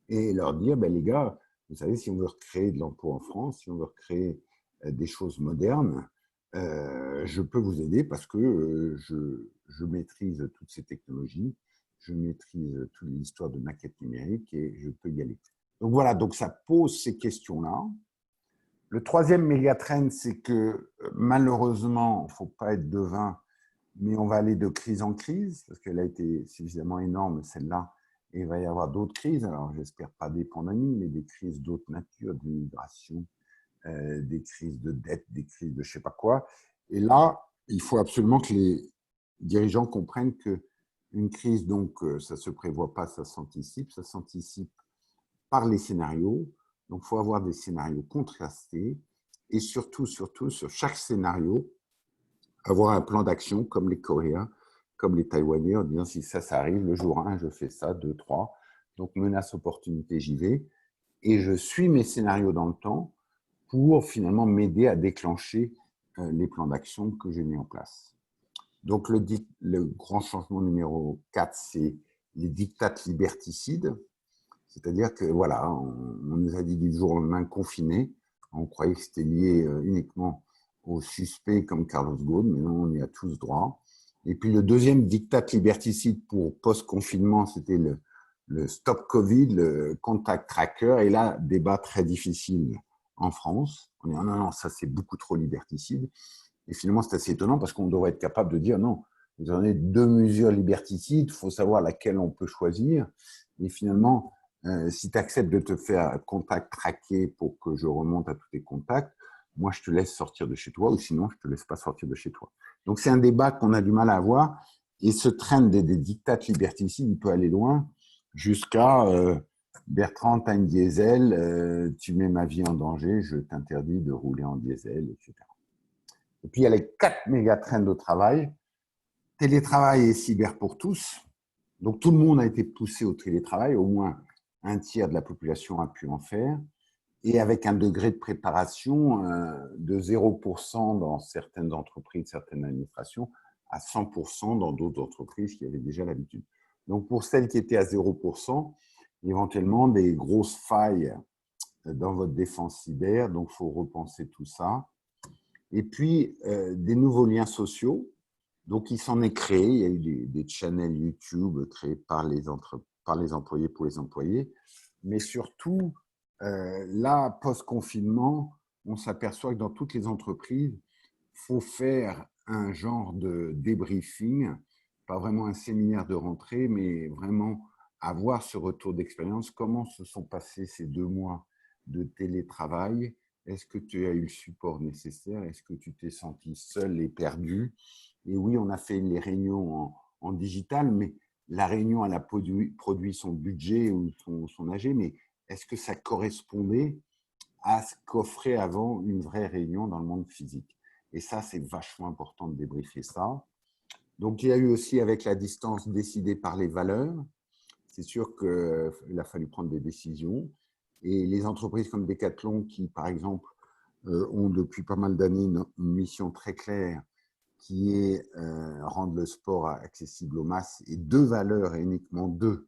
S1: et leur dire, ben les gars, vous savez, si on veut recréer de l'emploi en France, si on veut recréer des choses modernes, je peux vous aider parce que je maîtrise toutes ces technologies, je maîtrise toute l'histoire de maquette numérique et je peux y aller. Donc voilà, donc ça pose ces questions-là. Le troisième méga-trend, c'est que malheureusement, il ne faut pas être devin, mais on va aller de crise en crise, parce qu'elle a été suffisamment énorme, celle-là, et il va y avoir d'autres crises. Alors, j'espère pas des pandémies, mais des crises d'autres natures, de migration, des crises de dette, des crises de je ne sais pas quoi. Et là, il faut absolument que les dirigeants comprennent qu'une crise, donc, ça ne se prévoit pas, ça s'anticipe par les scénarios. Donc, il faut avoir des scénarios contrastés et surtout, sur chaque scénario, avoir un plan d'action comme les Coréens, comme les Taïwanais, en disant si ça arrive, le jour 1, je fais ça, 2, 3. Donc, menace, opportunité, j'y vais. Et je suis mes scénarios dans le temps pour finalement m'aider à déclencher les plans d'action que j'ai mis en place. Donc, le grand changement numéro 4, c'est les dictats liberticides. C'est-à-dire que voilà, on nous a dit du jour au lendemain confiné. On croyait que c'était lié uniquement aux suspects comme Carlos Ghosn, mais non, on y a tous droit. Et puis le deuxième diktat liberticide pour post-confinement, c'était le Stop Covid, le Contact Tracker. Et là, débat très difficile en France. On dit non, non, ça c'est beaucoup trop liberticide. Et finalement, c'est assez étonnant parce qu'on devrait être capable de dire non, vous en avez 2 mesures liberticides, il faut savoir laquelle on peut choisir. Et finalement, Si tu acceptes de te faire contact traqué pour que je remonte à tous tes contacts, moi, je te laisse sortir de chez toi ou sinon, je ne te laisse pas sortir de chez toi. Donc, c'est un débat qu'on a du mal à avoir. Et ce train des dictats liberticides, il peut aller loin jusqu'à Bertrand, tu as une diesel, tu mets ma vie en danger, je t'interdis de rouler en diesel, etc. Et puis, il y a les 4 méga-trains de travail. Télétravail et cyber pour tous. Donc, tout le monde a été poussé au télétravail, au moins un tiers de la population a pu en faire, et avec un degré de préparation de 0% dans certaines entreprises, certaines administrations, à 100% dans d'autres entreprises qui avaient déjà l'habitude. Donc, pour celles qui étaient à 0%, éventuellement des grosses failles dans votre défense cyber, donc il faut repenser tout ça. Et puis, des nouveaux liens sociaux. Donc, il s'en est créé. Il y a eu des channels YouTube créés par les employés pour les employés. Mais surtout, là, post-confinement, on s'aperçoit que dans toutes les entreprises, il faut faire un genre de débriefing, pas vraiment un séminaire de rentrée, mais vraiment avoir ce retour d'expérience. Comment se sont passés ces 2 mois de télétravail? Est-ce que tu as eu le support nécessaire? Est-ce que tu t'es senti seul et perdu? Et oui, on a fait les réunions en digital, mais la réunion, elle a produit son budget ou son AG, mais est-ce que ça correspondait à ce qu'offrait avant une vraie réunion dans le monde physique? Et ça, c'est vachement important de débriefer ça. Donc, il y a eu aussi, avec la distance décidée par les valeurs, c'est sûr qu'il a fallu prendre des décisions. Et les entreprises comme Decathlon, qui, par exemple, ont depuis pas mal d'années une mission très claire, qui est rendre le sport accessible aux masses, et 2 valeurs, et uniquement 2,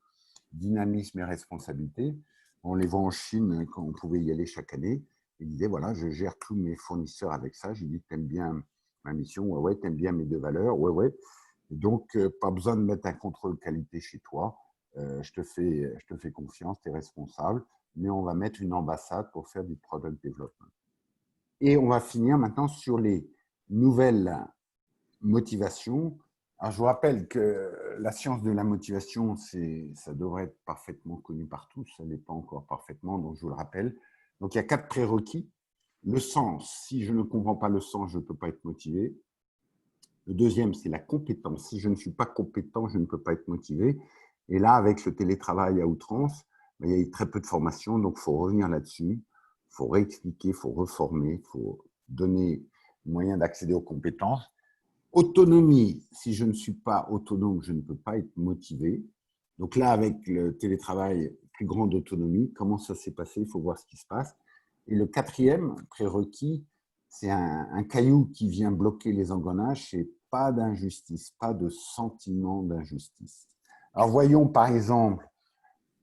S1: dynamisme et responsabilité. On les voit en Chine quand on pouvait y aller chaque année. Ils disaient, voilà, je gère tous mes fournisseurs avec ça. J'ai dit, t'aimes bien ma mission? Ouais, ouais. T'aimes bien mes 2 valeurs? Ouais, ouais. Et donc, pas besoin de mettre un contrôle qualité chez toi. Je te fais confiance, tu es responsable, mais on va mettre une ambassade pour faire du product development. Et on va finir maintenant sur les nouvelles motivations. Alors, je vous rappelle que la science de la motivation, ça devrait être parfaitement connu par tous. Ça n'est pas encore parfaitement, donc je vous le rappelle. Donc, il y a 4 prérequis. Le sens. Si je ne comprends pas le sens, je ne peux pas être motivé. Le deuxième, c'est la compétence. Si je ne suis pas compétent, je ne peux pas être motivé. Et là, avec le télétravail à outrance, il y a eu très peu de formation, donc il faut revenir là-dessus. Il faut réexpliquer, il faut reformer, il faut donner moyen d'accéder aux compétences. Autonomie, si je ne suis pas autonome, je ne peux pas être motivé. Donc là, avec le télétravail, plus grande autonomie, comment ça s'est passé? Il faut voir ce qui se passe. Et le 4e prérequis, c'est un caillou qui vient bloquer les engrenages, c'est pas d'injustice, pas de sentiment d'injustice. Alors voyons par exemple,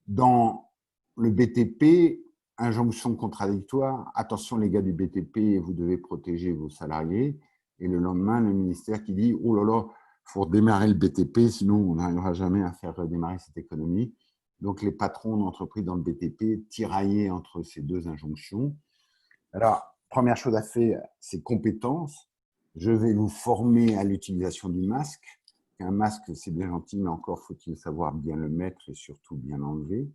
S1: dans le BTP, injonction contradictoire, attention les gars du BTP, vous devez protéger vos salariés. Et le lendemain, le ministère qui dit, oh là là, il faut redémarrer le BTP, sinon on n'arrivera jamais à faire redémarrer cette économie. Donc les patrons d'entreprises dans le BTP tiraillés entre ces 2 injonctions. Alors, première chose à faire, c'est compétences. Je vais vous former à l'utilisation du masque. Un masque, c'est bien gentil, mais encore faut-il savoir bien le mettre et surtout bien l'enlever.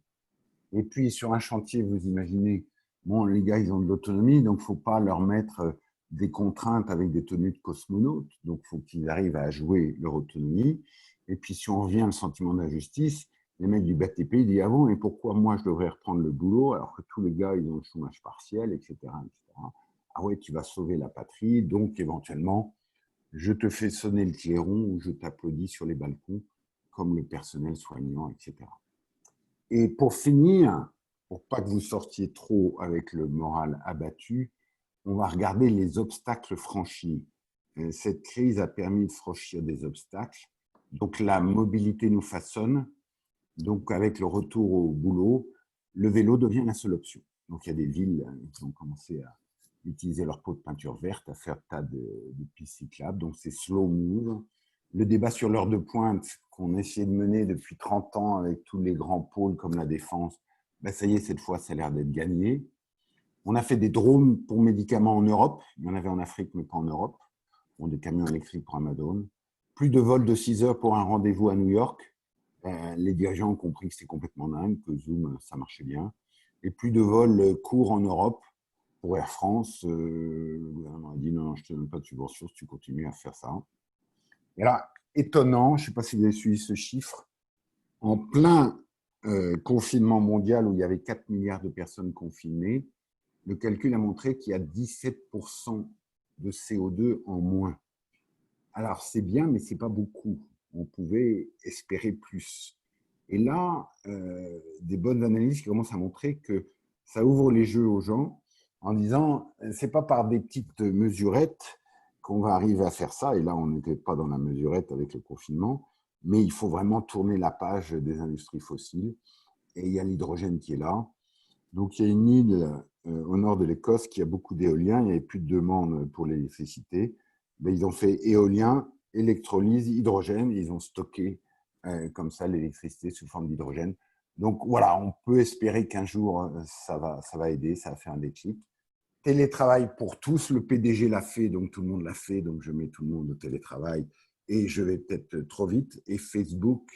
S1: Et puis, sur un chantier, vous imaginez, bon, les gars, ils ont de l'autonomie, donc il ne faut pas leur mettre des contraintes avec des tenues de cosmonautes. Donc, il faut qu'ils arrivent à jouer leur autonomie. Et puis, si on revient au sentiment d'injustice, les mecs du BTP, ils disent, ah bon, et pourquoi moi, je devrais reprendre le boulot alors que tous les gars, ils ont le chômage partiel, etc., etc. Ah ouais, tu vas sauver la patrie, donc éventuellement, je te fais sonner le clairon ou je t'applaudis sur les balcons, comme le personnel soignant, etc. Et pour finir, pour pas que vous sortiez trop avec le moral abattu, on va regarder les obstacles franchis. Cette crise a permis de franchir des obstacles. Donc la mobilité nous façonne. Donc avec le retour au boulot, le vélo devient la seule option. Donc il y a des villes qui ont commencé à utiliser leur pot de peinture verte, à faire tas de pistes cyclables. Donc c'est slow move. Le débat sur l'heure de pointe qu'on essayait de mener depuis 30 ans avec tous les grands pôles comme la Défense, ben ça y est, cette fois, ça a l'air d'être gagné. On a fait des drones pour médicaments en Europe. Il y en avait en Afrique, mais pas en Europe. Bon, des camions électriques pour Amazon. Plus de vols de 6 heures pour un rendez-vous à New York. Les dirigeants ont compris que c'était complètement dingue, que Zoom, ça marchait bien. Et plus de vols courts en Europe. Pour Air France, le gouvernement a dit non, je ne te donne pas de subvention si tu continues à faire ça. Et là, étonnant, je ne sais pas si vous avez suivi ce chiffre, en plein confinement mondial où il y avait 4 milliards de personnes confinées, le calcul a montré qu'il y a 17% de CO2 en moins. Alors, c'est bien, mais ce n'est pas beaucoup. On pouvait espérer plus. Et là, des bonnes analyses qui commencent à montrer que ça ouvre les jeux aux gens en disant, ce n'est pas par des petites mesurettes qu'on va arriver à faire ça. Et là, on n'était pas dans la mesurette avec le confinement, mais il faut vraiment tourner la page des industries fossiles. Et il y a l'hydrogène qui est là. Donc, il y a une île au nord de l'Écosse qui a beaucoup d'éolien. Il n'y avait plus de demande pour l'électricité. Mais ils ont fait éolien, électrolyse, hydrogène. Et ils ont stocké comme ça l'électricité sous forme d'hydrogène. Donc, voilà, on peut espérer qu'un jour, ça va aider. Ça va faire un déclic. Télétravail pour tous. Le PDG l'a fait, donc tout le monde l'a fait. Donc, je mets tout le monde au télétravail. Et je vais peut-être trop vite. Et Facebook,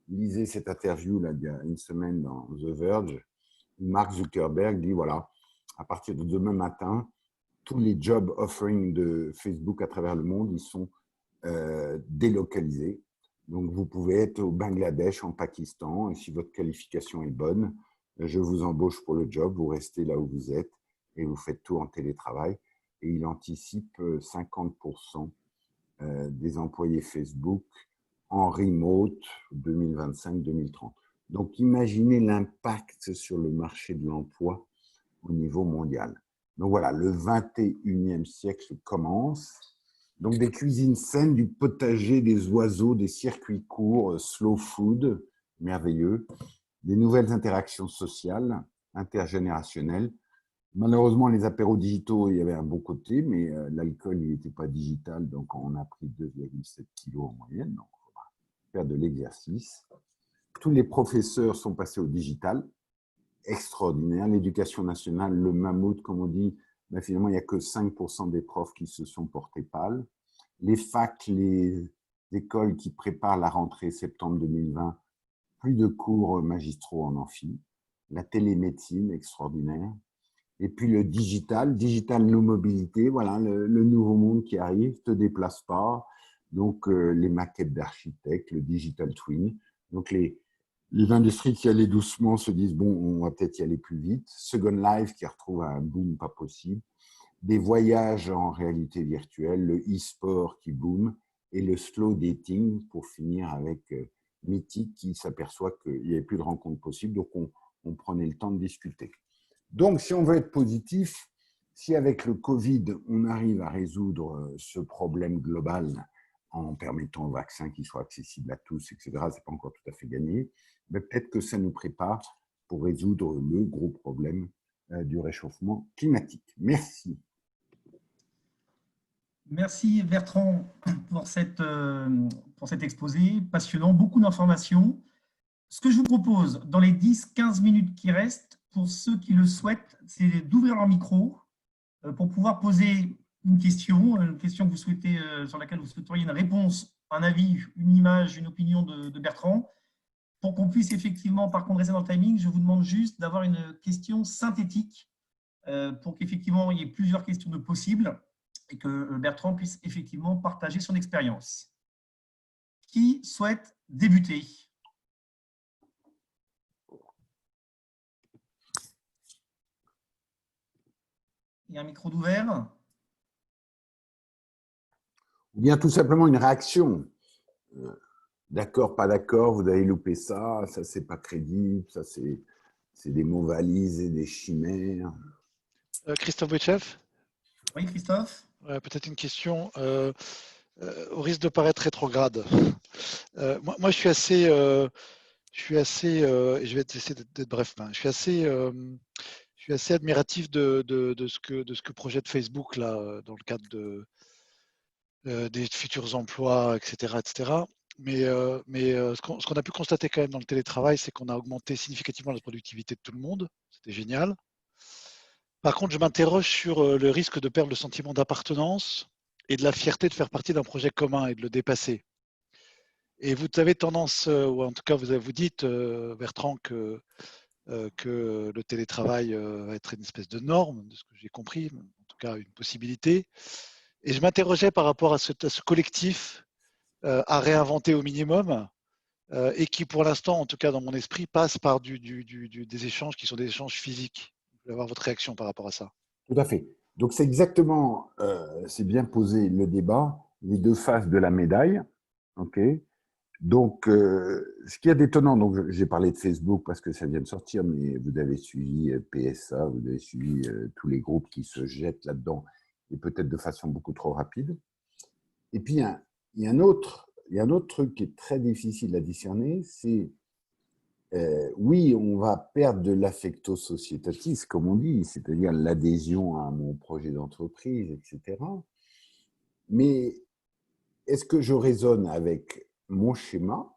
S1: lisez cette interview là, il y a une semaine dans The Verge. Mark Zuckerberg dit, voilà, à partir de demain matin, tous les job offerings de Facebook à travers le monde, ils sont délocalisés. Donc, vous pouvez être au Bangladesh, en Pakistan, et si votre qualification est bonne, je vous embauche pour le job, vous restez là où vous êtes et vous faites tout en télétravail. Et il anticipe 50% des employés Facebook en remote 2025-2030. Donc, imaginez l'impact sur le marché de l'emploi au niveau mondial. Donc voilà, le 21e siècle commence. Donc des cuisines saines, du potager, des oiseaux, des circuits courts, slow food, merveilleux, des nouvelles interactions sociales, intergénérationnelles. Malheureusement, les apéros digitaux, il y avait un bon côté, mais l'alcool, il n'était pas digital, donc on a pris 2,7 kilos en moyenne. Donc, il faudra faire de l'exercice. Tous les professeurs sont passés au digital, extraordinaire. L'éducation nationale, le mammouth, comme on dit, ben finalement, il n'y a que 5% des profs qui se sont portés pâles. Les facs, les écoles qui préparent la rentrée septembre 2020, plus de cours magistraux en amphi. La télémédecine, extraordinaire. Et puis le digital no mobilité, voilà, le nouveau monde qui arrive, ne te déplace pas. Donc, les maquettes d'architectes, le digital twin. Donc, les industries qui allaient doucement se disent, bon, on va peut-être y aller plus vite. Second Life qui retrouve un boom pas possible. Des voyages en réalité virtuelle, le e-sport qui boom et le slow dating pour finir avec Mythique qui s'aperçoit qu'il n'y avait plus de rencontres possibles. Donc, on prenait le temps de discuter. Donc, si on veut être positif, si avec le Covid, on arrive à résoudre ce problème global en permettant au vaccin qu'il soit accessible à tous, etc., ce n'est pas encore tout à fait gagné, mais peut-être que ça nous prépare pour résoudre le gros problème du réchauffement climatique. Merci.
S2: Merci Bertrand pour cet exposé passionnant, beaucoup d'informations. Ce que je vous propose, dans les 10-15 minutes qui restent, pour ceux qui le souhaitent, c'est d'ouvrir leur micro pour pouvoir poser une question que vous souhaitez, sur laquelle vous souhaiteriez une réponse, un avis, une image, une opinion de Bertrand. Pour qu'on puisse effectivement, par contre, rester dans le timing, je vous demande juste d'avoir une question synthétique pour qu'effectivement, il y ait plusieurs questions de possibles et que Bertrand puisse effectivement partager son expérience. Qui souhaite débuter ? Il y a un micro d'ouvert.
S1: Ou bien tout simplement une réaction. D'accord, pas d'accord, vous avez loupé ça, ça c'est pas crédible, ça c'est des mots valises et des chimères.
S3: Christophe Bouetchev.
S2: Oui, Christophe.
S3: Peut-être une question au risque de paraître rétrograde. Moi, je suis assez, et je vais essayer d'être bref. Je suis assez admiratif de ce que projette Facebook là, dans le cadre des futurs emplois, etc., etc. Mais ce qu'on a pu constater quand même dans le télétravail, c'est qu'on a augmenté significativement la productivité de tout le monde. C'était génial. Par contre, je m'interroge sur le risque de perdre le sentiment d'appartenance et de la fierté de faire partie d'un projet commun et de le dépasser. Et vous avez tendance, ou en tout cas vous dites, Bertrand, que le télétravail va être une espèce de norme, de ce que j'ai compris, en tout cas une possibilité. Et je m'interrogeais par rapport à ce collectif à réinventer au minimum, et qui pour l'instant, en tout cas dans mon esprit, passe par des échanges qui sont des échanges physiques. Je voulais avoir votre réaction par rapport à ça.
S1: Tout à fait. Donc, c'est exactement, c'est bien posé le débat, les deux faces de la médaille. OK. Donc, ce qu'il y a d'étonnant, donc j'ai parlé de Facebook parce que ça vient de sortir, mais vous avez suivi PSA, vous avez suivi tous les groupes qui se jettent là-dedans, et peut-être de façon beaucoup trop rapide. Et puis, il y a un autre truc qui est très difficile à discerner, c'est oui, on va perdre de l'affecto-sociétatis, comme on dit, c'est-à-dire l'adhésion à mon projet d'entreprise, etc. Mais est-ce que je raisonne avec mon schéma,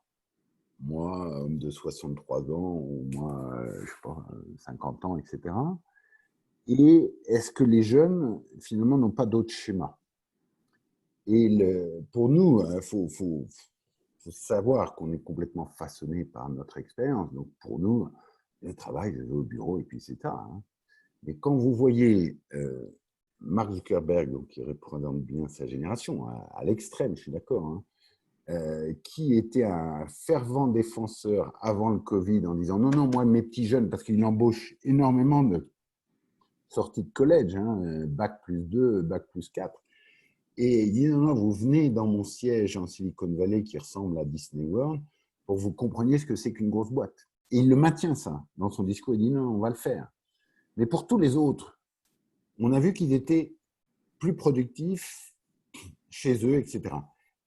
S1: moi, homme de 63 ans, ou moi, je sais pas, 50 ans, etc. Et est-ce que les jeunes, finalement, n'ont pas d'autres schémas? Et pour nous, il faut savoir qu'on est complètement façonné par notre expérience. Donc, pour nous, le travail, je vais au bureau et puis c'est ça. Hein. Mais quand vous voyez Mark Zuckerberg, donc, qui représente bien sa génération, à l'extrême, je suis d'accord, hein, qui était un fervent défenseur avant le Covid en disant non, non, moi, mes petits jeunes, parce qu'il embauche énormément de sorties de collège, hein, bac plus 2, bac plus 4. Et il dit non, non, vous venez dans mon siège en Silicon Valley qui ressemble à Disney World pour que vous compreniez ce que c'est qu'une grosse boîte. Et il le maintient ça dans son discours, il dit non, on va le faire. Mais pour tous les autres, on a vu qu'ils étaient plus productifs chez eux, etc.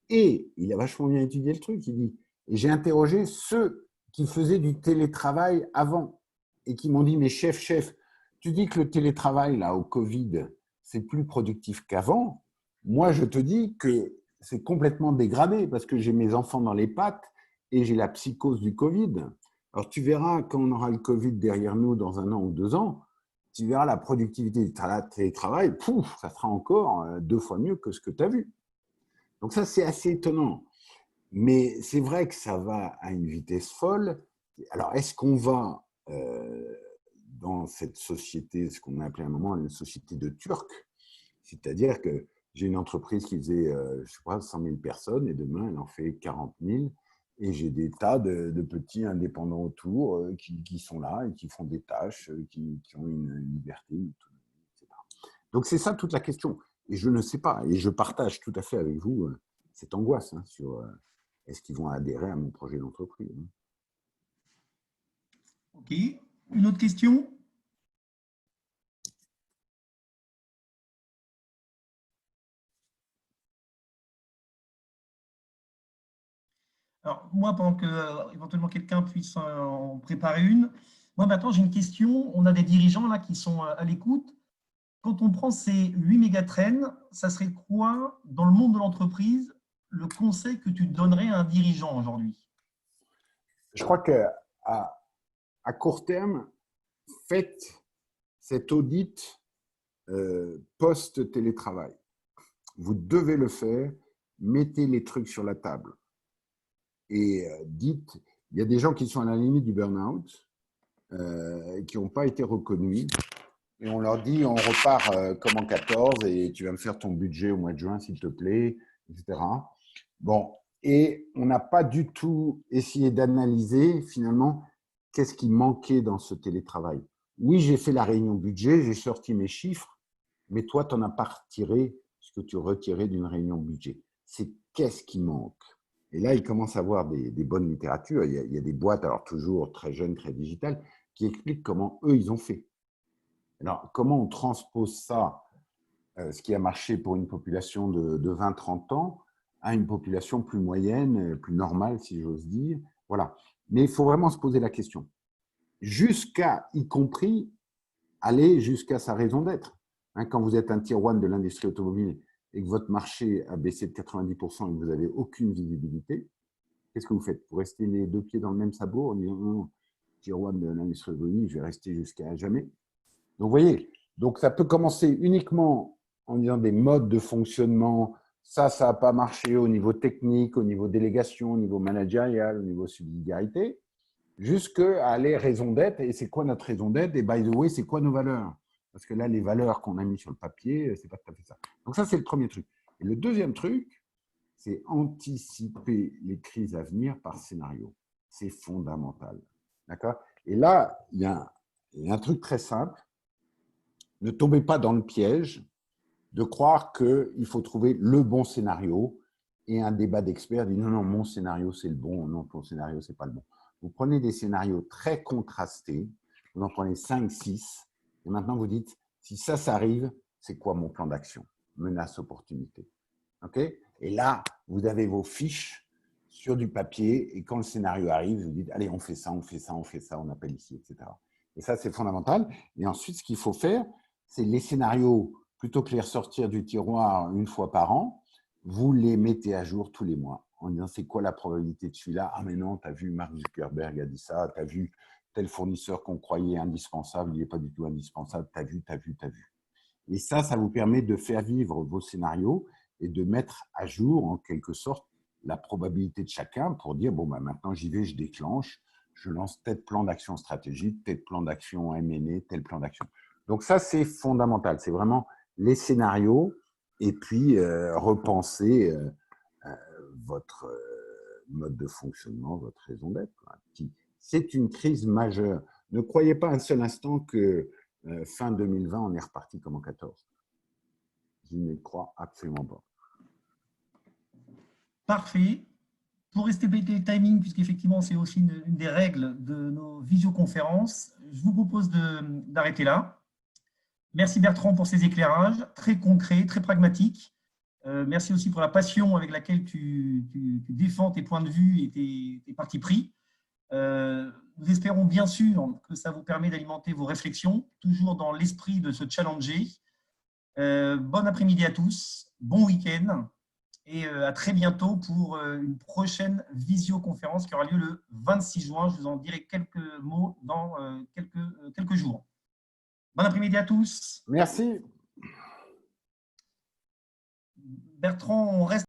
S1: Et il a vachement bien étudié le truc, il dit, et j'ai interrogé ceux qui faisaient du télétravail avant et qui m'ont dit, mais chef, tu dis que le télétravail, là, au Covid, c'est plus productif qu'avant. Moi, je te dis que c'est complètement dégradé parce que j'ai mes enfants dans les pattes et j'ai la psychose du Covid. Alors, tu verras, quand on aura le Covid derrière nous dans 1 an ou 2 ans, tu verras la productivité du télétravail, pouf, ça sera encore 2 fois mieux que ce que tu as vu. Donc ça, c'est assez étonnant. Mais c'est vrai que ça va à une vitesse folle. Alors, est-ce qu'on va dans cette société, ce qu'on a appelé à un moment une société de Turcs, c'est-à-dire que j'ai une entreprise qui faisait, je ne sais pas, 100 000 personnes et demain, elle en fait 40 000. Et j'ai des tas de petits indépendants autour qui sont là et qui font des tâches, qui ont une liberté, etc. Donc, c'est ça toute la question. Et je ne sais pas. Et je partage tout à fait avec vous cette angoisse hein, sur est-ce qu'ils vont adhérer à mon projet d'entreprise. Hein.
S2: OK. Une autre question? Alors, moi, pendant que éventuellement quelqu'un puisse en préparer une, moi maintenant j'ai une question. On a des dirigeants là qui sont à l'écoute. Quand on prend ces 8 mégatrends, ça serait quoi, dans le monde de l'entreprise, le conseil que tu donnerais à un dirigeant aujourd'hui?
S1: Je crois qu'à à court terme, faites cet audit post-télétravail. Vous devez le faire. Mettez les trucs sur la table. Et dites, il y a des gens qui sont à la limite du burn-out, qui n'ont pas été reconnus. Et on leur dit, on repart comme en 14 et tu vas me faire ton budget au mois de juin, s'il te plaît, etc. Bon, et on n'a pas du tout essayé d'analyser finalement qu'est-ce qui manquait dans ce télétravail. Oui, j'ai fait la réunion budget, j'ai sorti mes chiffres, mais toi, tu n'en as pas retiré ce que tu retirais d'une réunion budget. C'est qu'est-ce qui manque? Et là, il commence à avoir des bonnes littératures. Il y a des boîtes, alors toujours très jeunes, très digitales, qui expliquent comment eux, ils ont fait. Alors, comment on transpose ça, ce qui a marché pour une population de 20-30 ans, à une population plus moyenne, plus normale, si j'ose dire. Voilà. Mais il faut vraiment se poser la question. Jusqu'à, y compris, aller jusqu'à sa raison d'être. Hein, quand vous êtes un tier one de l'industrie automobile et que votre marché a baissé de 90% et que vous n'avez aucune visibilité, qu'est-ce que vous faites? Vous restez les 2 pieds dans le même sabot en disant non, tier one de l'industrie automobile, je vais rester jusqu'à jamais. Donc, vous voyez, donc ça peut commencer uniquement en disant des modes de fonctionnement, Ça n'a pas marché au niveau technique, au niveau délégation, au niveau managérial, au niveau subsidiarité, jusqu'à aller raison d'être. Et c'est quoi notre raison d'être? Et by the way, c'est quoi nos valeurs? Parce que là, les valeurs qu'on a mises sur le papier, c'est pas tout à fait ça. Donc ça, c'est le premier truc. Et le deuxième truc, c'est anticiper les crises à venir par scénario. C'est fondamental. D'accord? Et là, il y a un truc très simple. Ne tombez pas dans le piège de croire qu'il faut trouver le bon scénario et un débat d'experts dit non, non, mon scénario c'est le bon, non, ton scénario c'est pas le bon. Vous prenez des scénarios très contrastés, vous en prenez 5, 6, et maintenant vous dites si ça arrive, c'est quoi mon plan d'action? Menace, opportunité. OK? Et là, vous avez vos fiches sur du papier et quand le scénario arrive, vous dites allez, on fait ça, on fait ça, on fait ça, on appelle ici, etc. Et ça, c'est fondamental. Et ensuite, ce qu'il faut faire, c'est les scénarios, plutôt que les ressortir du tiroir une fois par an, vous les mettez à jour tous les mois en disant c'est quoi la probabilité de celui-là? Ah mais non, tu as vu Mark Zuckerberg a dit ça, tu as vu tel fournisseur qu'on croyait indispensable, il n'est pas du tout indispensable, tu as vu, tu as vu, tu as vu. Et ça vous permet de faire vivre vos scénarios et de mettre à jour en quelque sorte la probabilité de chacun pour dire bon bah maintenant j'y vais, je déclenche, je lance tel plan d'action stratégique, tel plan d'action M&A, tel plan d'action. Donc ça c'est fondamental, c'est vraiment les scénarios et puis repenser votre mode de fonctionnement, votre raison d'être. C'est une crise majeure. Ne croyez pas un seul instant que fin 2020, on est reparti comme en 14. Je ne crois absolument pas.
S2: Parfait. Pour respecter le timing, puisqu'effectivement, c'est aussi une des règles de nos visioconférences, je vous propose d'arrêter là. Merci Bertrand pour ces éclairages très concrets, très pragmatiques. Merci aussi pour la passion avec laquelle tu défends tes points de vue et tes partis pris. Nous espérons bien sûr que ça vous permet d'alimenter vos réflexions, toujours dans l'esprit de se challenger. Bon après-midi à tous, bon week-end et à très bientôt pour une prochaine visioconférence qui aura lieu le 26 juin. Je vous en dirai quelques mots dans quelques jours. Bon après-midi à tous.
S1: Merci.
S2: Bertrand, on reste